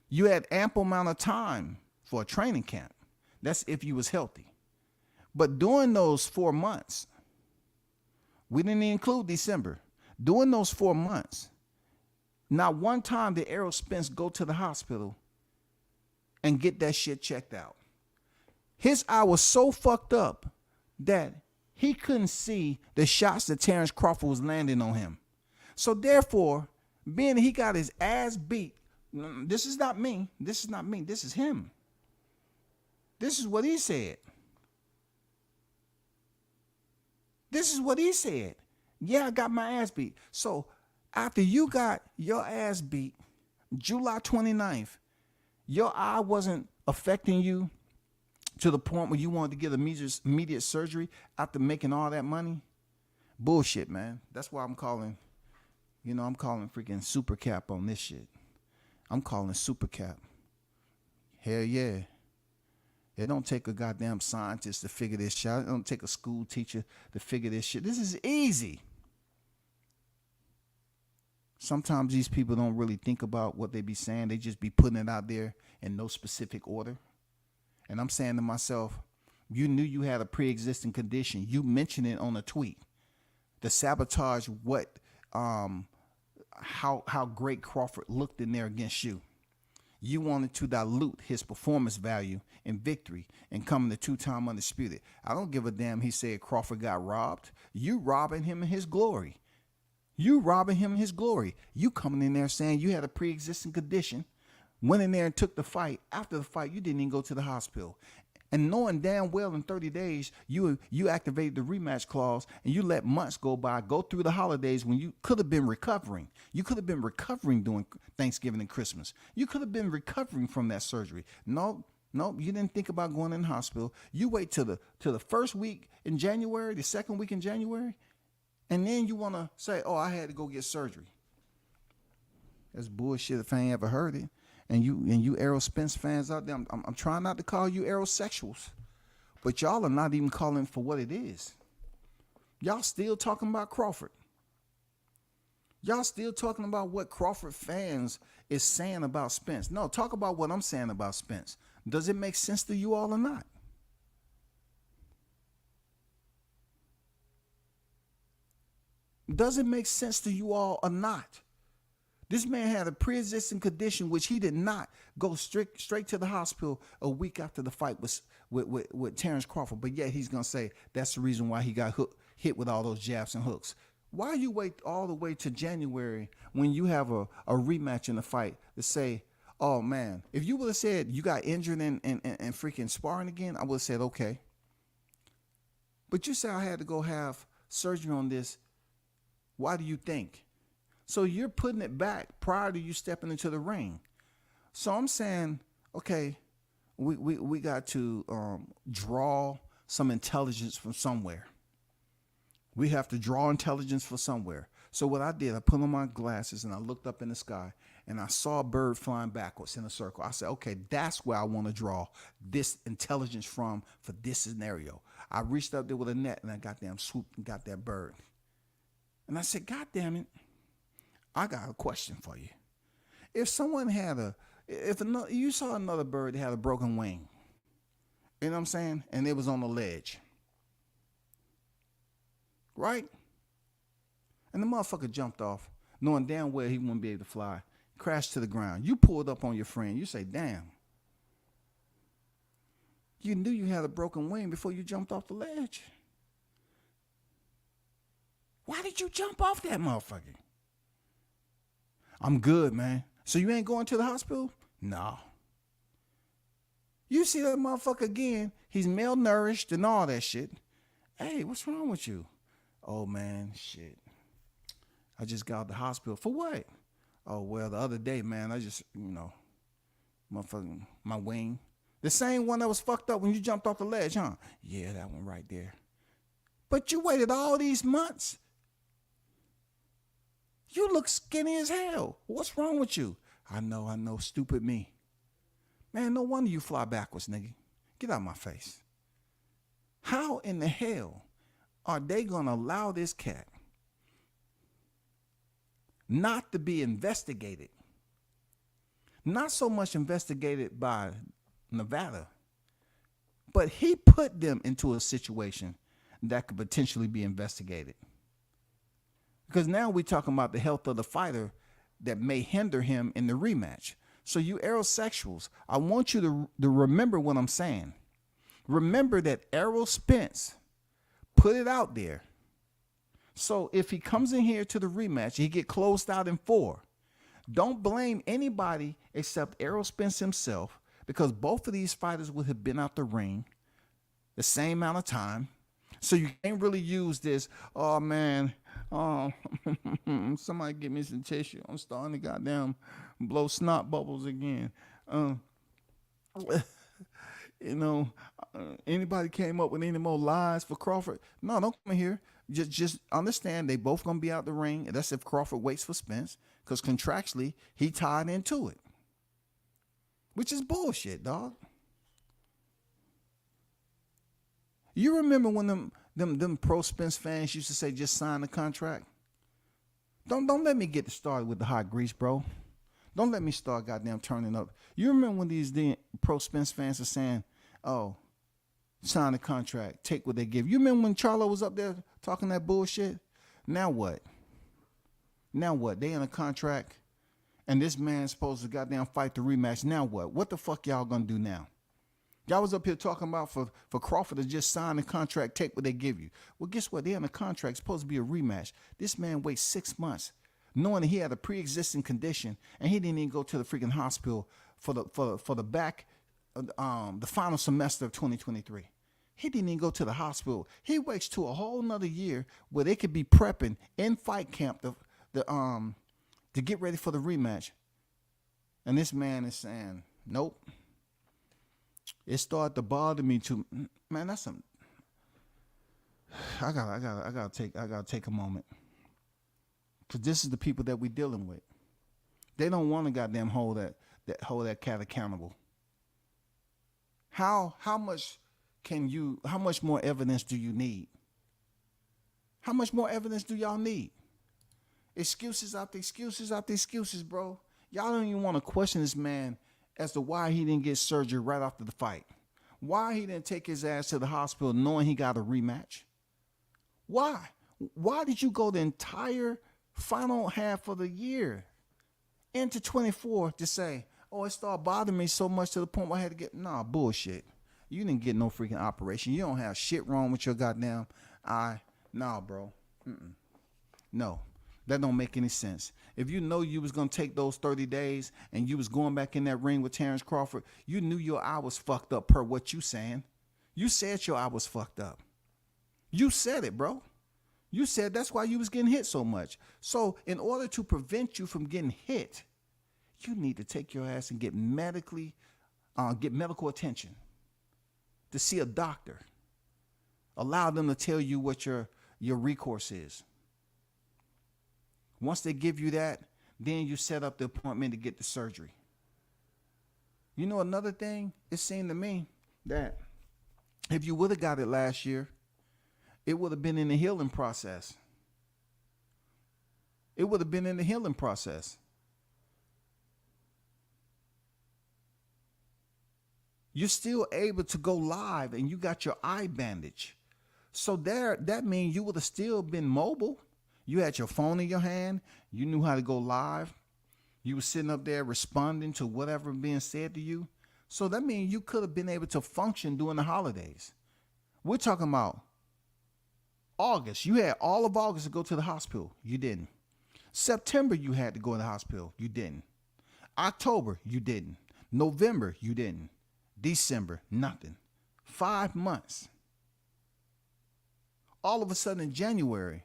You had ample amount of time for a training camp. That's if you was healthy. But during those 4 months, we didn't include December. During those 4 months, not one time did Errol Spence go to the hospital and get that shit checked out. His eye was so fucked up that he couldn't see the shots that Terrence Crawford was landing on him. So therefore, being he got his ass beat, this is not me. This is not me. This is him. This is what he said. This is what he said. Yeah, I got my ass beat. So after you got your ass beat, July 29th, your eye wasn't affecting you to the point where you wanted to get immediate surgery after making all that money? Bullshit, man. That's why I'm calling freaking super cap on this shit. I'm calling super cap. Hell yeah. It don't take a goddamn scientist to figure this shit out. It don't take a school teacher to figure this shit. This is easy. Sometimes these people don't really think about what they be saying. They just be putting it out there in no specific order. And I'm saying to myself, you knew you had a pre-existing condition. You mentioned it on a tweet. To sabotage what, how great Crawford looked in there against you. You wanted to dilute his performance value in victory and coming to two-time undisputed. I don't give a damn he said Crawford got robbed. You robbing him in his glory. You robbing him in his glory. You coming in there saying you had a pre-existing condition, went in there and took the fight. After the fight, you didn't even go to the hospital. And knowing damn well in 30 days, you activated the rematch clause and you let months go by, go through the holidays when you could have been recovering. You could have been recovering during Thanksgiving and Christmas. You could have been recovering from that surgery. No, you didn't think about going in the hospital. You wait till the first week in January, the second week in January, and then you want to say, oh, I had to go get surgery. That's bullshit if I ain't ever heard it. And you Errol Spence fans out there, I'm trying not to call you Errosexuals, but y'all are not even calling for what it is. Y'all still talking about Crawford. Y'all still talking about what Crawford fans is saying about Spence. No, talk about what I'm saying about Spence. Does it make sense to you all or not? Does it make sense to you all or not? This man had a pre-existing condition which he did not go straight to the hospital a week after the fight with Terrence Crawford. But yet he's going to say that's the reason why he got hit with all those jabs and hooks. Why you wait all the way to January when you have a rematch in the fight to say, oh, man, if you would have said you got injured and freaking sparring again, I would have said, okay. But you said I had to go have surgery on this. Why do you think? So you're putting it back prior to you stepping into the ring. So I'm saying, okay, we got to draw some intelligence from somewhere. We have to draw intelligence from somewhere. So what I did, I put on my glasses and I looked up in the sky and I saw a bird flying backwards in a circle. I said, okay, that's where I want to draw this intelligence from for this scenario. I reached up there with a net and I goddamn swooped and got that bird. And I said, God damn it. I got a question for you. If someone had you saw another bird that had a broken wing, you know what I'm saying? And it was on a ledge. Right? And the motherfucker jumped off, knowing damn well he wouldn't be able to fly, crashed to the ground. You pulled up on your friend. You say, damn. You knew you had a broken wing before you jumped off the ledge. Why did you jump off that motherfucker? I'm good, man. So you ain't going to the hospital? No. You see that motherfucker again, he's malnourished and all that shit. Hey, what's wrong with you? Oh, man, shit. I just got out the hospital. For what? Oh, well, the other day, man, I just, motherfucking, my wing. The same one that was fucked up when you jumped off the ledge, huh? Yeah, that one right there. But you waited all these months. You look skinny as hell. What's wrong with you? I know, stupid me. Man, no wonder you fly backwards, nigga. Get out of my face. How in the hell are they going to allow this cat not to be investigated? Not so much investigated by Nevada, But he put them into a situation that could potentially be investigated. Because now we're talking about the health of the fighter that may hinder him in the rematch. So you aerosexuals, I want you to remember what I'm saying. Remember that Errol Spence put it out there. So if he comes in here to the rematch, he get closed out in 4. Don't blame anybody except Errol Spence himself, because both of these fighters would have been out the ring the same amount of time. So you can't really use this, oh man, somebody give me some tissue. I'm starting to goddamn blow snot bubbles again. Anybody came up with any more lies for Crawford? No, don't come in here. Just understand they both gonna be out the ring. That's if Crawford waits for Spence, because contractually he tied into it, which is bullshit, dog. You remember when them pro Spence fans used to say just sign the contract? Don't let me get started with the hot grease, bro. Don't let me start goddamn turning up. You remember when these pro Spence fans are saying, oh, sign the contract, take what they give. You remember when Charlo was up there talking that bullshit? Now what? They in a contract, and this man's supposed to goddamn fight the rematch. Now what? What the fuck y'all gonna do now? Y'all was up here talking about for Crawford to just sign the contract, take what they give you. Well, guess what? They're in a contract. It's supposed to be a rematch. This man waits 6 months, knowing that he had a pre-existing condition, and he didn't even go to the freaking hospital for the final semester of 2023. He didn't even go to the hospital. He waits to a whole nother year where they could be prepping in fight camp to get ready for the rematch. And this man is saying, nope. It started to bother me too. Man, that's some. I gotta take a moment, because this is the people that we dealing with. They don't want to goddamn hold that cat accountable. How much more evidence do you need? How much more evidence do y'all need? Excuses after excuses after excuses, bro. Y'all don't even want to question this man as to why he didn't get surgery right after the fight. Why he didn't take his ass to the hospital knowing he got a rematch. Why? Why did you go the entire final half of the year into 24 to say, oh, it started bothering me so much to the point where I had to get, nah, bullshit. You didn't get no freaking operation. You don't have shit wrong with your goddamn eye. Nah, bro. No. That don't make any sense. If you know you was going to take those 30 days and you was going back in that ring with Terrence Crawford, you knew your eye was fucked up per what you saying. You said your eye was fucked up. You said it, bro. You said that's why you was getting hit so much. So in order to prevent you from getting hit, you need to take your ass and get medical attention, to see a doctor. Allow them to tell you what your recourse is. Once they give you that, then you set up the appointment to get the surgery. You know, another thing, it seemed to me that if you would have got it last year, it would have been in the healing process. It would have been in the healing process. You're still able to go live and you got your eye bandage. So that means you would have still been mobile. You had your phone in your hand. You knew how to go live. You were sitting up there responding to whatever being said to you. So that means you could have been able to function during the holidays. We're talking about August. You had all of August to go to the hospital. You didn't. September, you had to go to the hospital. You didn't. October, you didn't. November, you didn't. December, nothing. 5 months. All of a sudden in January,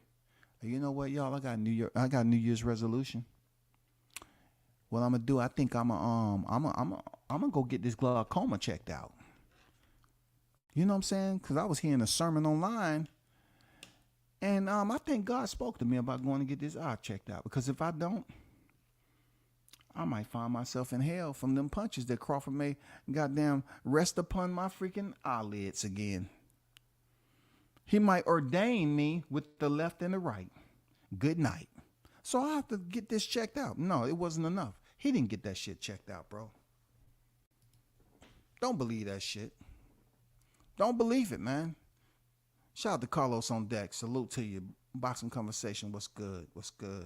you know what, y'all? I got New Year's resolution. What I'm gonna do? I think I'm gonna go get this glaucoma checked out. You know what I'm saying? Because I was hearing a sermon online, and I think God spoke to me about going to get this eye checked out. Because if I don't, I might find myself in hell from them punches that Crawford may goddamn rest upon my freaking eyelids again. He might ordain me with the left and the right. Good night. So I have to get this checked out. No, it wasn't enough. He didn't get that shit checked out, bro. Don't believe that shit. Don't believe it, man. Shout out to Carlos on deck. Salute to you. Boxing conversation. What's good? What's good?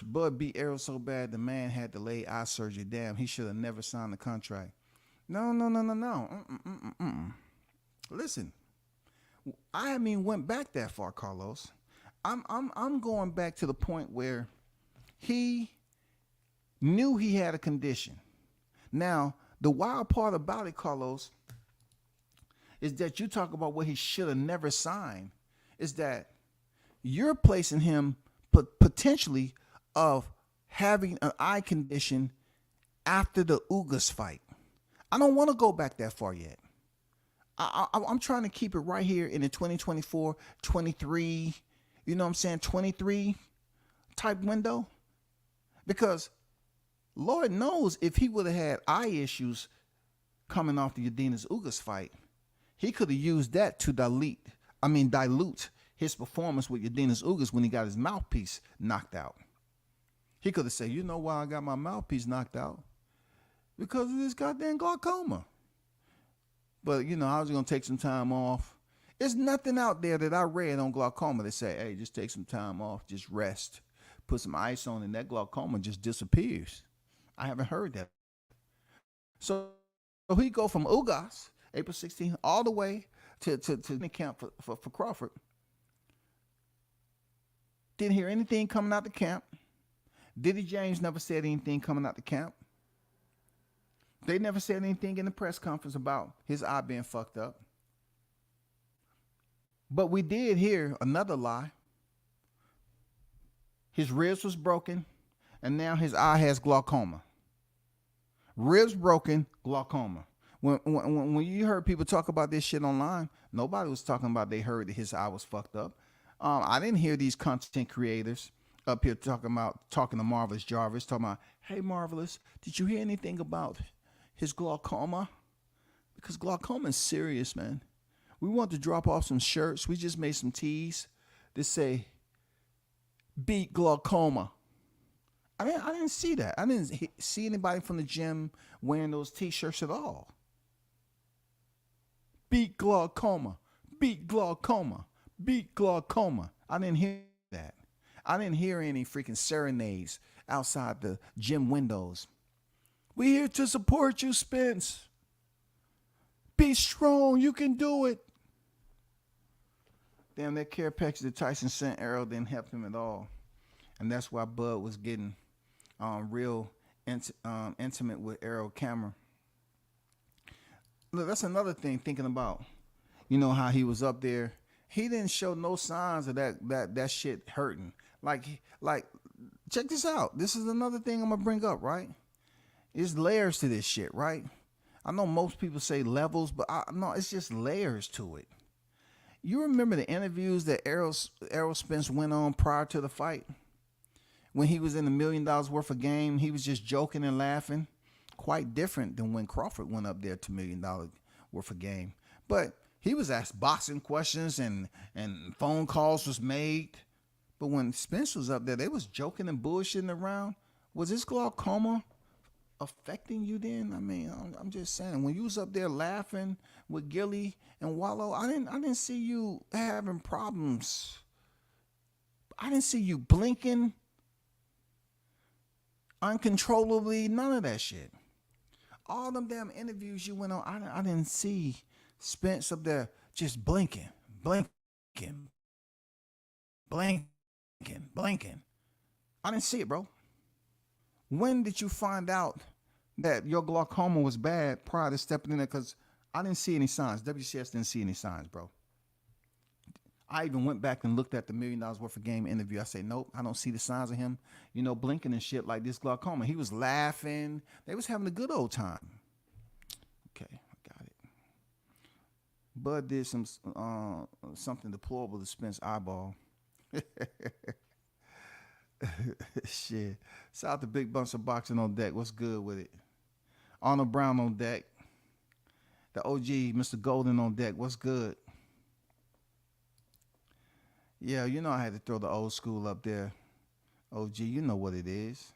Bud beat Errol so bad the man had delayed eye surgery. Damn, he should have never signed the contract. No. Listen, I haven't even went back that far, Carlos. I'm going back to the point where he knew he had a condition. Now, the wild part about it, Carlos, is that you talk about what he should have never signed, is that you're placing him potentially of having an eye condition after the Ugas fight. I don't want to go back that far yet. I'm trying to keep it right here in the 2024, 23, you know what I'm saying, 23 type window. Because Lord knows if he would have had eye issues coming off the Udenas Ugas fight, he could have used that to dilute his performance with Udenas Ugas when he got his mouthpiece knocked out. He could have said, you know why I got my mouthpiece knocked out? Because of this goddamn glaucoma. But, you know, I was going to take some time off. There's nothing out there that I read on glaucoma that say, hey, just take some time off, just rest, put some ice on, and that glaucoma just disappears. I haven't heard that. So he go from Ugas, April 16th, all the way to the camp for Crawford. Didn't hear anything coming out the camp. Diddy James never said anything coming out the camp. They never said anything in the press conference about his eye being fucked up. But we did hear another lie. His ribs was broken, and now his eye has glaucoma. Ribs broken, glaucoma. When you heard people talk about this shit online, nobody was talking about they heard that his eye was fucked up. I didn't hear these content creators up here talking to Marvelous Jarvis, talking about, hey, Marvelous, did you hear anything about his glaucoma? Because glaucoma is serious, man. We want to drop off some shirts. We just made some tees that say, beat glaucoma. I didn't see that. I didn't see anybody from the gym wearing those t-shirts at all. Beat glaucoma. Beat glaucoma. Beat glaucoma. I didn't hear that. I didn't hear any freaking serenades outside the gym windows. We here to support you, Spence. Be strong. You can do it. Damn, that care package that Tyson sent Errol didn't help him at all. And that's why Bud was getting real intimate with Errol Cameron. Look, that's another thing, thinking about, you know, how he was up there. He didn't show no signs of that shit hurting. Like, check this out. This is another thing I'm going to bring up, right? There's layers to this shit, right? I know most people say levels, but no, it's just layers to it. You remember the interviews that Errol Spence went on prior to the fight? When he was in $1 million worth of game, he was just joking and laughing. Quite different than when Crawford went up there to $1 million worth of game. But he was asked boxing questions and phone calls was made. But when Spence was up there, they was joking and bullshitting around. Was this glaucoma affecting you then? I mean, I'm just saying, when you was up there laughing with Gilly and Wallow, I didn't see you having problems. I didn't see you blinking uncontrollably, none of that shit. All them damn interviews you went on, I didn't see Spence up there just blinking. I didn't see it, bro. When did you find out that your glaucoma was bad prior to stepping in there? Because I didn't see any signs. WCS didn't see any signs, bro. I even went back and looked at the $1 million worth of game interview. I say, nope, I don't see the signs of him, you know, blinking and shit like this glaucoma. He was laughing. They was having a good old time. Okay, I got it. Bud did something deplorable to Spence's eyeball. Shit. Shout out to Big Bunch of Boxing on deck. What's good with it? Arnold Brown on deck. The OG, Mr. Golden on deck. What's good? Yeah, you know I had to throw the old school up there. OG, you know what it is.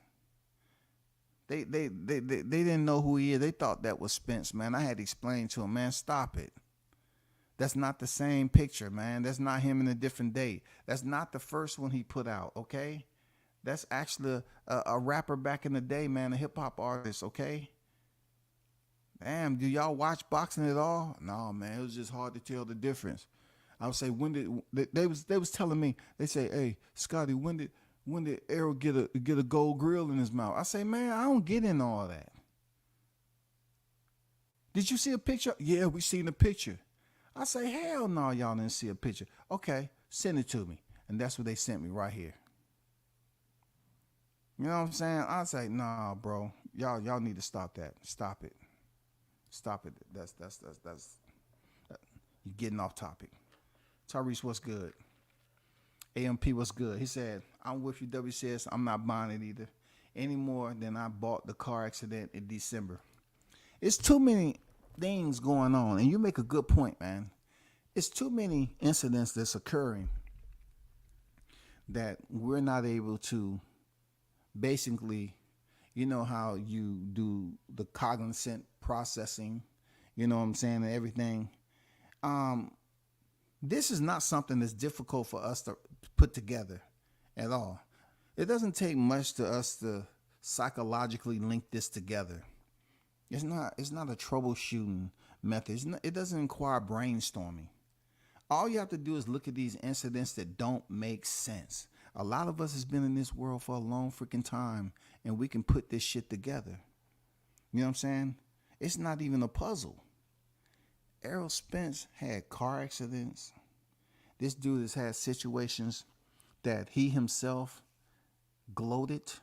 They didn't know who he is. They thought that was Spence, man. I had to explain to him, man, stop it. That's not the same picture, man. That's not him in a different day. That's not the first one he put out, okay? That's actually a rapper back in the day, man, a hip hop artist, okay? Damn, do y'all watch boxing at all? No, man, it was just hard to tell the difference. I would say, when did they was telling me, they say, hey, Scotty, when did Errol get a gold grill in his mouth? I say, man, I don't get in all that. Did you see a picture? Yeah, we seen the picture. I say, hell no, y'all didn't see a picture. Okay, send it to me. And that's what they sent me right here. You know what I'm saying? I say, nah, bro, y'all need to stop that. Stop it. Stop it. That's you're getting off topic. Tyrese, what's good? AMP, what's good? He said, I'm with you, WCS. I'm not buying it either. Any more than I bought the car accident in December. It's too many things going on, and you make a good point, man. It's too many incidents that's occurring that we're not able to basically, you know how you do the cognizant processing, you know what I'm saying, and everything. This is not something that's difficult for us to put together at all. It doesn't take much to us to psychologically link this together. It's not a troubleshooting method. It doesn't require brainstorming. All you have to do is look at these incidents that don't make sense. A lot of us has been in this world for a long freaking time, and we can put this shit together. You know what I'm saying? It's not even a puzzle. Errol Spence had car accidents. This dude has had situations that he himself gloated,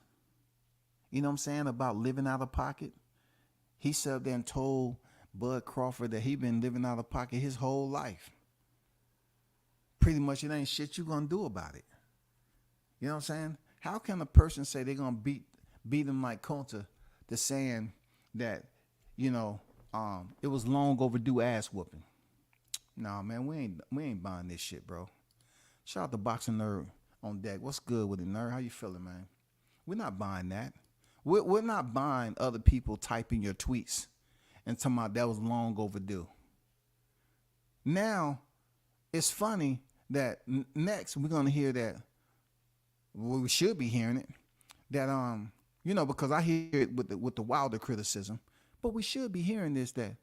you know what I'm saying, about living out of pocket. He sat up there and told Bud Crawford that he been living out of pocket his whole life. Pretty much it ain't shit you gonna do about it. You know what I'm saying? How can a person say they're gonna beat him like Conta to saying that, you know, it was long overdue ass whooping? Nah, man, we ain't buying this shit, bro. Shout out to Boxing Nerd on deck. What's good with it, Nerd? How you feeling, man? We're not buying that. We're not buying other people typing your tweets and talking about that was long overdue. Now, it's funny that next we're gonna hear that. Well, we should be hearing it. That you know, because I hear it with the Wilder criticism, but we should be hearing this that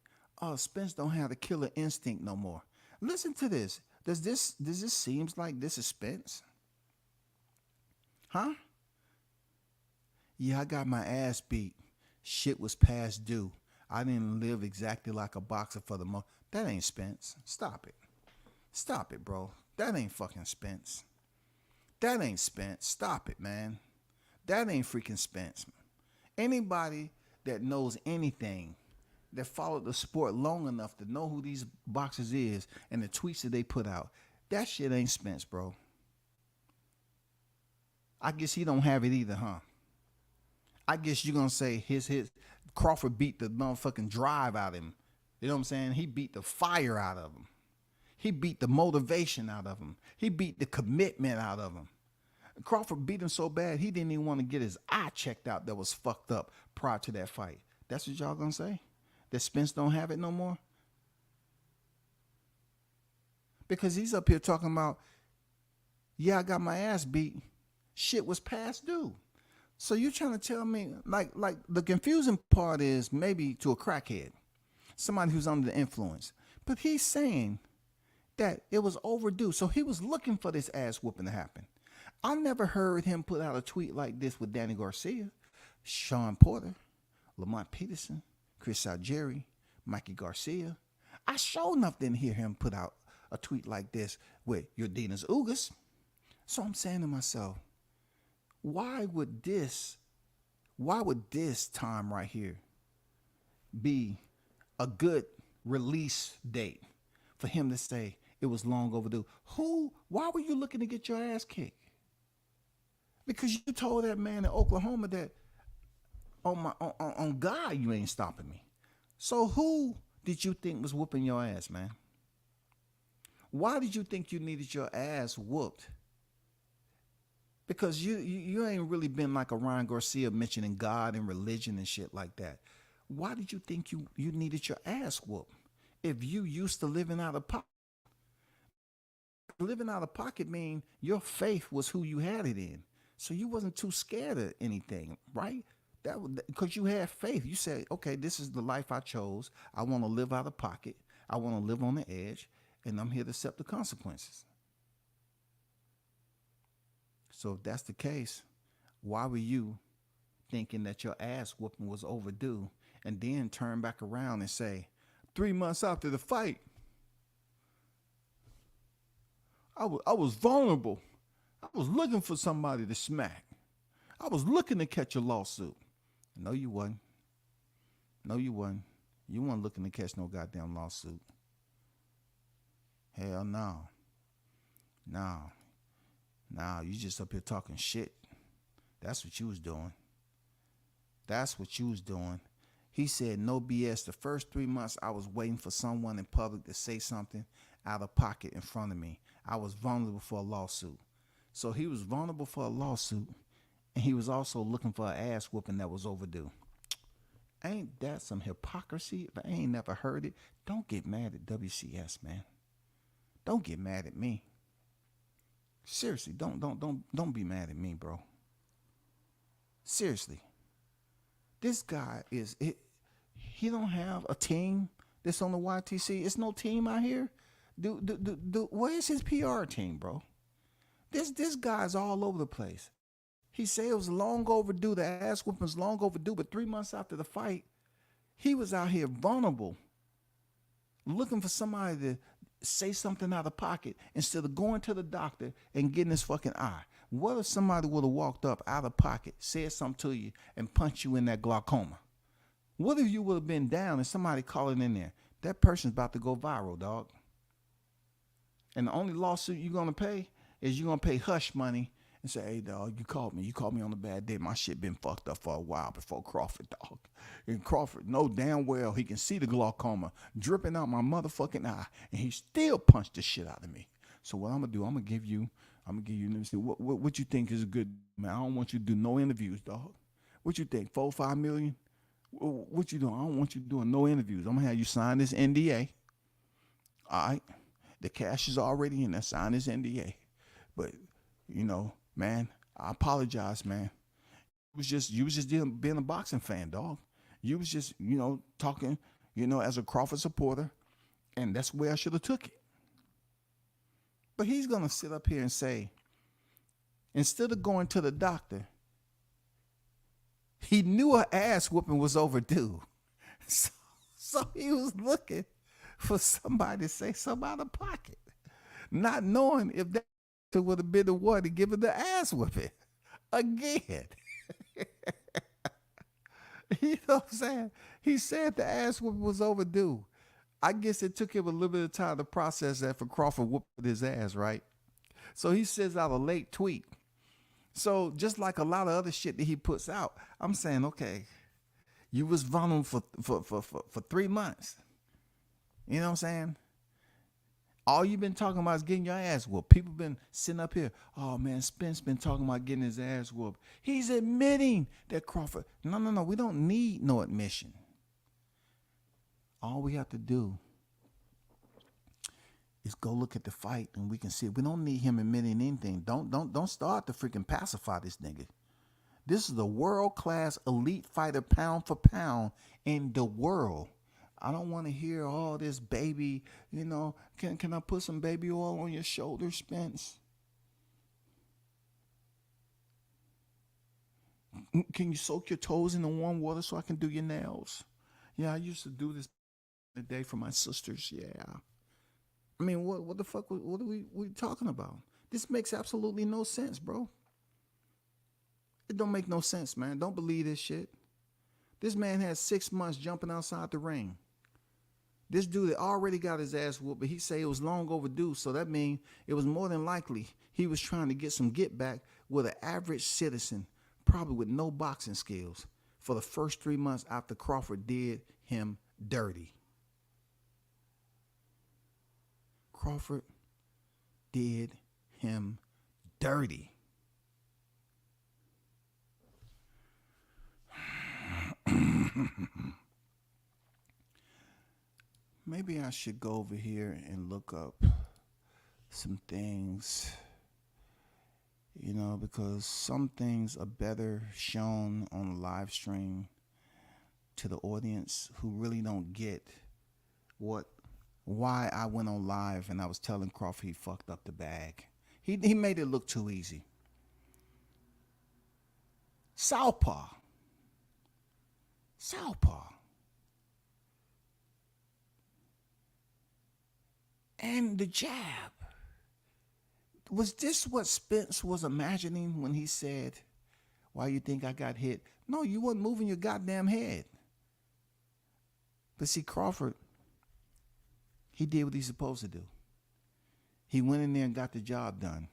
Spence don't have the killer instinct no more. Listen to this. Does this seems like this is Spence? Huh? Yeah, I got my ass beat. Shit was past due. I didn't live exactly like a boxer for the most. That ain't Spence. Stop it. Stop it, bro. That ain't fucking Spence. That ain't Spence. Stop it, man. That ain't freaking Spence. Anybody that knows anything, that followed the sport long enough to know who these boxers is and the tweets that they put out, that shit ain't Spence, bro. I guess he don't have it either, huh? I guess you're gonna say his Crawford beat the motherfucking drive out of him. You know what I'm saying? He beat the fire out of him. He beat the motivation out of him. He beat the commitment out of him. Crawford beat him so bad he didn't even want to get his eye checked out that was fucked up prior to that fight. That's what y'all gonna say? That Spence don't have it no more? Because he's up here talking about, yeah, I got my ass beat. Shit was past due. So you're trying to tell me, like the confusing part is maybe to a crackhead, somebody who's under the influence. But he's saying that it was overdue. So he was looking for this ass whooping to happen. I never heard him put out a tweet like this with Danny Garcia, Sean Porter, Lamont Peterson, Chris Algieri, Mikey Garcia. I sure enough didn't hear him put out a tweet like this with Yordenis Ugas. So I'm saying to myself, why would this time right here be a good release date for him to say it was long overdue? Why were you looking to get your ass kicked? Because you told that man in Oklahoma that on God you ain't stopping me. So who did you think was whooping your ass, man? Why did you think you needed your ass whooped Because you ain't really been like a Ryan Garcia mentioning God and religion and shit like that. Why did you think you needed your ass whooped? If you used to living out of pocket. Living out of pocket mean your faith was who you had it in. So you wasn't too scared of anything, right? That because you had faith. You said, okay, this is the life I chose. I want to live out of pocket. I want to live on the edge, and I'm here to accept the consequences. So if that's the case, why were you thinking that your ass whooping was overdue and then turn back around and say, 3 months after the fight, I was vulnerable. I was looking for somebody to smack. I was looking to catch a lawsuit. No, you wasn't. No, you wasn't. You weren't looking to catch no goddamn lawsuit. Hell no. No, you just up here talking shit. That's what you was doing. That's what you was doing. He said no BS. The first 3 months I was waiting for someone in public to say something out of pocket in front of me. I was vulnerable for a lawsuit. So he was vulnerable for a lawsuit, and he was also looking for an ass whooping that was overdue. Ain't that some hypocrisy? If I ain't never heard it, don't get mad at WCS, man. Don't get mad at me. Seriously, don't be mad at me, bro. Seriously. This guy he don't have a team that's on the YTC. It's no team out here. Where's his PR team, bro? This guy's all over the place. He said it was long overdue. The ass whooping was long overdue, but 3 months after the fight, he was out here vulnerable, looking for somebody to say something out of pocket instead of going to the doctor and getting his fucking eye. What if somebody would have walked up out of pocket, said something to you, and punched you in that glaucoma? What if you would have been down and somebody calling in there? That person's about to go viral, dog. And the only lawsuit you're going to pay is you're going to pay hush money and say, hey, dog, you called me. You called me on a bad day. My shit been fucked up for a while before Crawford, dog. And Crawford know damn well he can see the glaucoma dripping out my motherfucking eye, and he still punched the shit out of me. So what I'm going to do, I'm going to give you, let me see, what you think is good, man? I don't want you to do no interviews, dog. What you think, 4-5 million? What you doing? I don't want you doing no interviews. I'm going to have you sign this NDA. All right? The cash is already in there. Sign this NDA. But, you know, man, I apologize, man. You was just being a boxing fan, dog. You was just, talking, as a Crawford supporter, and that's where I should have took it. But he's going to sit up here and say, instead of going to the doctor, he knew her ass whooping was overdue. So he was looking for somebody to say something out of pocket, not knowing if that would have been the one to give him the ass whooping again. You know what I'm saying? He said the ass whooping was overdue. I guess it took him a little bit of time to process that for Crawford whooping his ass, right? So he sends out a late tweet. So just like a lot of other shit that he puts out, I'm saying, okay, you was vulnerable for 3 months. You know what I'm saying? All you've been talking about is getting your ass whooped. People been sitting up here, oh man, Spence been talking about getting his ass whooped. He's admitting that Crawford, no, we don't need no admission. All we have to do is go look at the fight and we can see. We don't need him admitting anything. Don't start to freaking pacify this nigga. This is the world-class elite fighter pound for pound in the world. I don't want to hear all this baby, can I put some baby oil on your shoulder, Spence? Can you soak your toes in the warm water so I can do your nails? Yeah, I used to do this a day for my sisters. Yeah. I mean, what the fuck? What are we talking about? This makes absolutely no sense, bro. It don't make no sense, man. Don't believe this shit. This man had 6 months jumping outside the ring. This dude already got his ass whooped, but he say it was long overdue. So that means it was more than likely he was trying to get some get back with an average citizen, probably with no boxing skills, for the first 3 months after Crawford did him dirty. Crawford did him dirty. maybe I should go over here and look up some things, because some things are better shown on a live stream to the audience who really don't get why I went on live and I was telling Crawford he fucked up the bag. He made it look too easy. Southpaw. And the jab. Was this what Spence was imagining when he said, why you think I got hit? No, you wasn't moving your goddamn head. But see, Crawford, he did what he's supposed to do. He went in there and got the job done.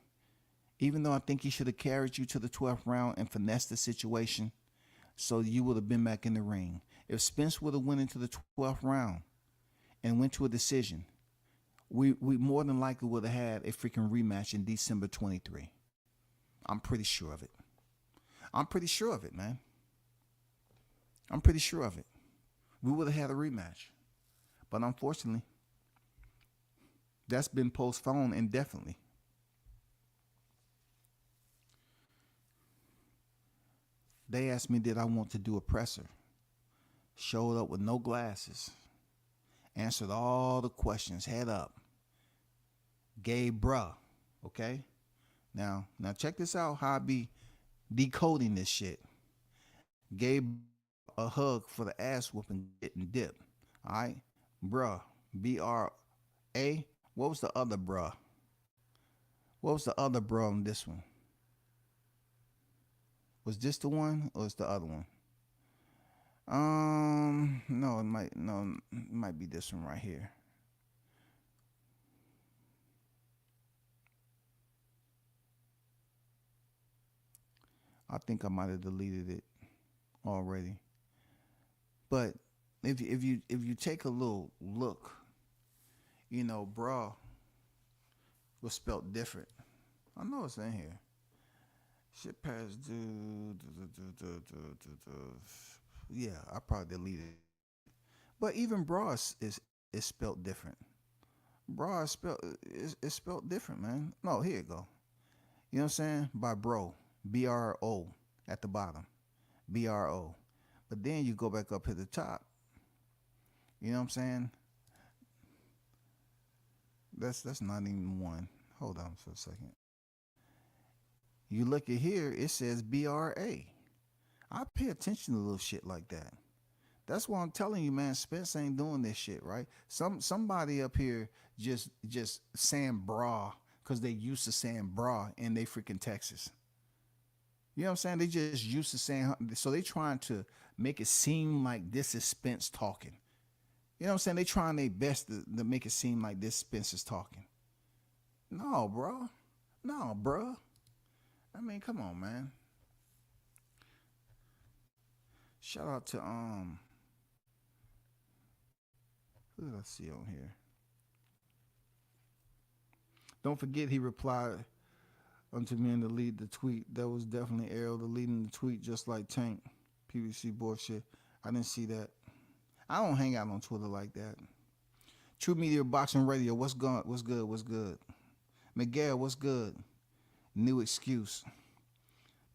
Even though I think he should have carried you to the 12th round and finessed the situation so you would have been back in the ring. If Spence would have went into the 12th round and went to a decision, we more than likely would have had a freaking rematch in December 23. I'm pretty sure of it. I'm pretty sure of it, man. I'm pretty sure of it. We would have had a rematch. But unfortunately, that's been postponed indefinitely. They asked me, did I want to do a presser? Showed up with no glasses. Answered all the questions, head up. Gave bruh, okay? Now check this out, how I be decoding this shit. Gave a hug for the ass whooping getting dipped, all right? Bruh, B-R-A. What was the other bruh? What was the other bruh on this one? Was this the one or is the other one? No, it might be this one right here. I think I might have deleted it already. But if you take a little look, bruh was spelled different. I know it's in here. Shit past due. Yeah, I probably deleted it. But even bra is spelled different. Bra is spelled different, man. No, here you go. You know what I'm saying? By bro. B-R-O at the bottom. B-R-O. But then you go back up at the top. You know what I'm saying? That's not even one. Hold on for a second. You look at here, it says B-R-A. I pay attention to little shit like that. That's why I'm telling you, man, Spence ain't doing this shit, right? Somebody up here just saying bra because they used to saying bra in they freaking Texas. You know what I'm saying? They just used to saying, so they trying to make it seem like this is Spence talking. You know what I'm saying? They trying their best to make it seem like this Spence is talking. No, bro. No, bro. I mean, come on, man. Shout out to who did I see on here? Don't forget he replied unto me and delete the tweet. That was definitely Errol deleting the tweet just like Tank. PVC bullshit. I didn't see that. I don't hang out on Twitter like that. True Media Boxing Radio. What's good? What's good? What's good? Miguel, what's good? New excuse.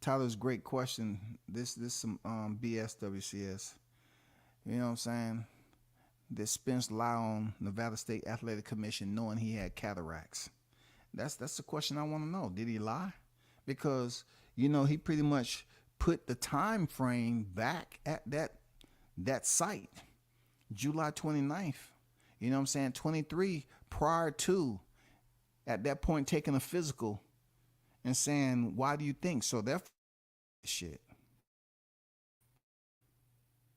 Tyler's great question. This some BS WCS. You know what I'm saying? Did Spence lie on Nevada State Athletic Commission knowing he had cataracts? That's the question I want to know. Did he lie? Because, he pretty much put the time frame back at that site. July 29th. You know what I'm saying? 23 prior to, at that point, taking a physical and saying, why do you think so? That shit.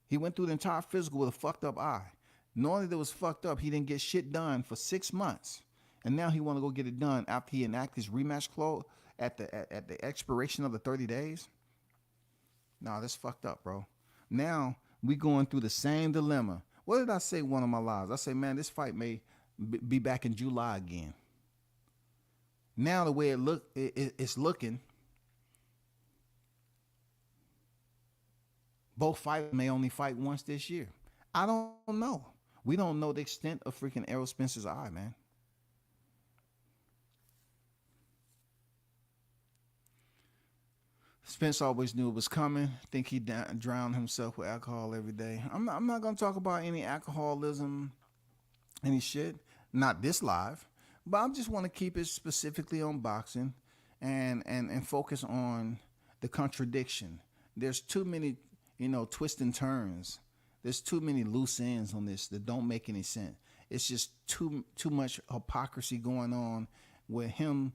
He went through the entire physical with a fucked up eye. Knowing that it was fucked up, he didn't get shit done for 6 months. And now he want to go get it done after he enacted his rematch clause at the expiration of the 30 days. Nah, that's fucked up, bro. Now we going through the same dilemma. What did I say one of my lives? I say, man, this fight may be back in July again. Now the way it's looking, both fighters may only fight once this year. I don't know. We don't know the extent of freaking Errol Spence's eye, man. Spence always knew it was coming. Think he drowned himself with alcohol every day. I'm not going to talk about any alcoholism, any shit. Not this live. But I just want to keep it specifically on boxing and focus on the contradiction. There's too many, twists and turns. There's too many loose ends on this that don't make any sense. It's just too much hypocrisy going on with him,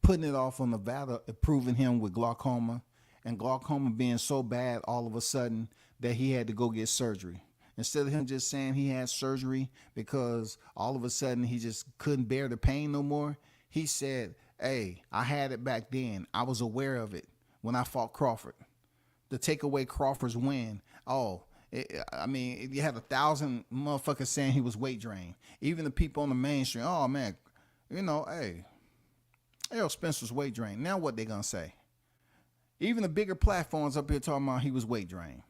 putting it off on Nevada, approving him with glaucoma, and glaucoma being so bad all of a sudden that he had to go get surgery. Instead of him just saying he had surgery because all of a sudden he just couldn't bear the pain no more, he said, hey, I had it back then. I was aware of it when I fought Crawford. To take away Crawford's win, you had 1,000 motherfuckers saying he was weight drained. Even the people on the mainstream, oh man, hey, Errol Spence was weight drained. Now what they gonna say? Even the bigger platforms up here talking about he was weight drained.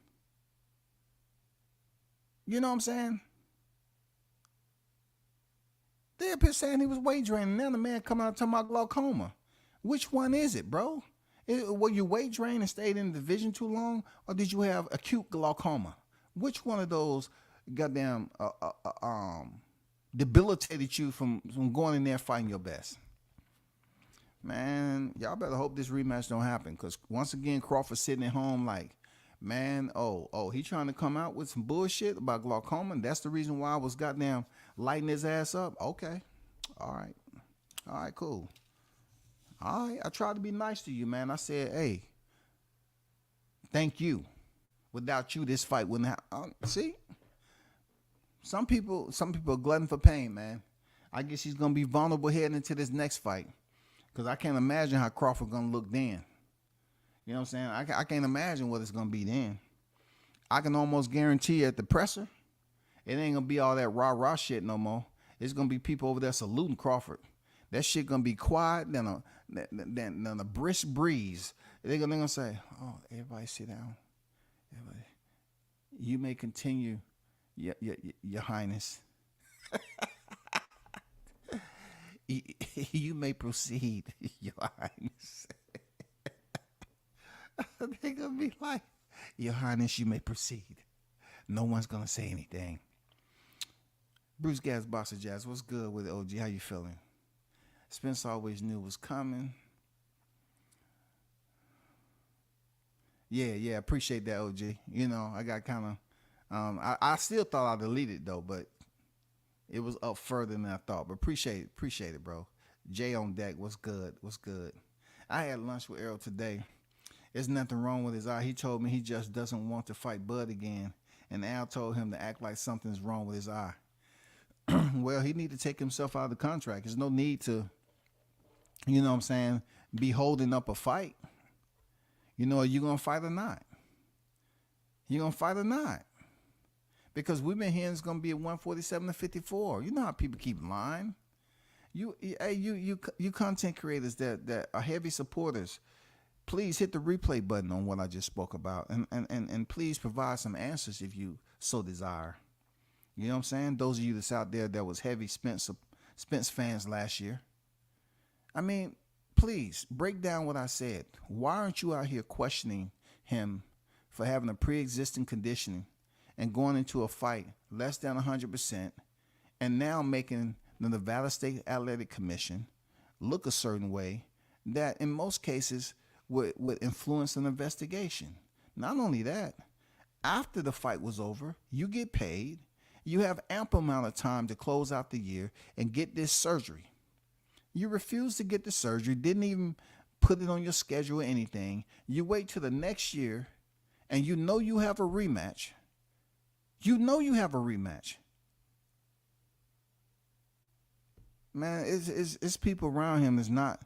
You know what I'm saying? They up here saying he was weight drained, and now the man coming out talking about glaucoma. Which one is it, bro? Were you weight drained and stayed in the division too long, or did you have acute glaucoma? Which one of those goddamn debilitated you from going in there fighting your best? Man, y'all better hope this rematch don't happen, because once again, Crawford sitting at home like, man, he trying to come out with some bullshit about glaucoma, and that's the reason why I was goddamn lighting his ass up. Okay. All right, cool. All right, I tried to be nice to you, man. I said, hey, thank you. Without you, this fight wouldn't happen. See? Some people are glutton for pain, man. I guess he's going to be vulnerable heading into this next fight, because I can't imagine how Crawford going to look then. You know what I'm saying? I can't imagine what it's going to be then. I can almost guarantee at the presser, it ain't going to be all that rah-rah shit no more. It's going to be people over there saluting Crawford. That shit going to be quiet than a brisk breeze. They're going to say, oh, everybody sit down. Everybody. You may continue, your Highness. You may proceed, your Highness. They're going to be like, your Highness, you may proceed. No one's going to say anything. Bruce Gas, Boxer Jazz, what's good with it, OG? How you feeling? Spence always knew it was coming. Yeah, appreciate that, OG. I got kind of, I still thought I deleted though, but it was up further than I thought. But appreciate it, bro. Jay on deck, what's good? I had lunch with Errol today. There's nothing wrong with his eye. He told me he just doesn't want to fight Bud again, and Al told him to act like something's wrong with his eye. Well, he need to take himself out of the contract. There's no need to, be holding up a fight. Are you going to fight or not? Because we've been hearing it's going to be a 147 to 54. You know how people keep lying. You content creators that are heavy supporters, please hit the replay button on what I just spoke about, and please provide some answers if you so desire. You know what I'm saying? Those of you that's out there that was heavy Spence fans last year. I mean, please break down what I said. Why aren't you out here questioning him for having a pre-existing conditioning and going into a fight less than 100% and now making the Nevada State Athletic Commission look a certain way that in most cases would influence an investigation? Not only that, after the fight was over, you get paid. You have ample amount of time to close out the year and get this surgery. You refuse to get the surgery, didn't even put it on your schedule or anything. You wait till the next year, and you have a rematch. Man, it's people around him is not.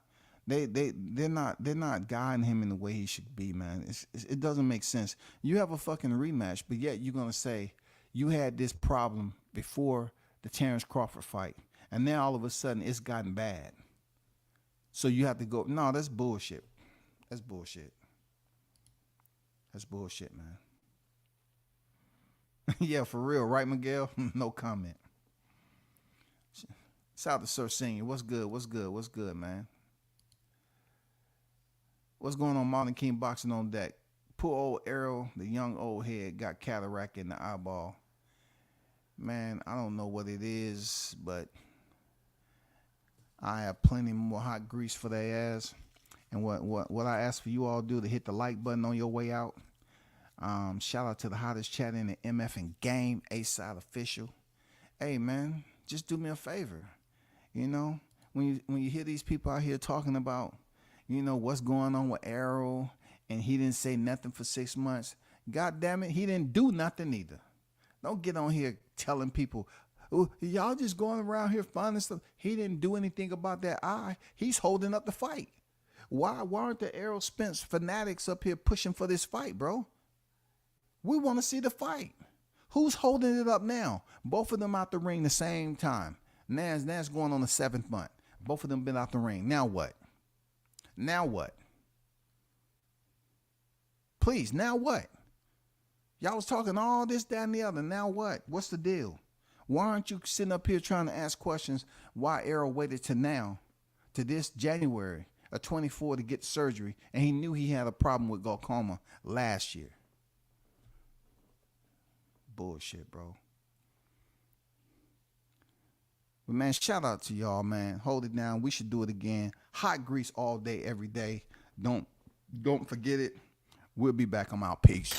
They're not guiding him in the way he should be, man. It doesn't make sense. You have a fucking rematch, but yet you're gonna say you had this problem before the Terrence Crawford fight, and now all of a sudden it's gotten bad. So you have to go. No, that's bullshit. That's bullshit, man. Yeah, for real, right, Miguel? No comment. Shout out to Sir Senior. What's good? What's good? What's good, man? What's going on, Martin King Boxing on deck? Poor old Errol, the young old head, got cataract in the eyeball. Man, I don't know what it is, but I have plenty more hot grease for their ass. And what I ask for you all to do to hit the like button on your way out. Shout out to the hottest chat in the MF and game, A-Side Official. Hey, man, just do me a favor. You know, when you hear these people out here talking about, you know, what's going on with Errol, and he didn't say nothing for 6 months. God damn it, he didn't do nothing either. Don't get on here telling people, oh, y'all just going around here finding stuff. He didn't do anything about that eye. He's holding up the fight. Why aren't the Errol Spence fanatics up here pushing for this fight, bro? We want to see the fight. Who's holding it up now? Both of them out the ring the same time. Nas going on the 7th month. Both of them been out the ring. Now what? Now what? Please, now what? Y'all was talking all this, that, and the other. Now what? What's the deal? Why aren't you sitting up here trying to ask questions why Errol waited to now, to this January of 24 to get surgery, and he knew he had a problem with glaucoma last year? Bullshit, bro. But man, shout out to y'all, man. Hold it down. We should do it again. Hot grease all day, every day. Don't forget it. We'll be back on our peace.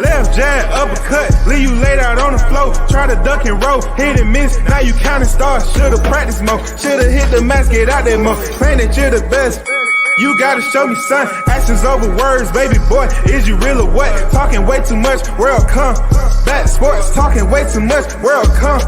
Left jab, uppercut, leave you laid out on the floor. Try to duck and roll, hit and miss. Now you counting stars. Should've practiced more. Should've hit the mask, get out there more. Claim that you're the best. You gotta show me, son. Actions over words, baby boy. Is you real or what? Talking way too much, world come. Back sports, talking way too much, world come.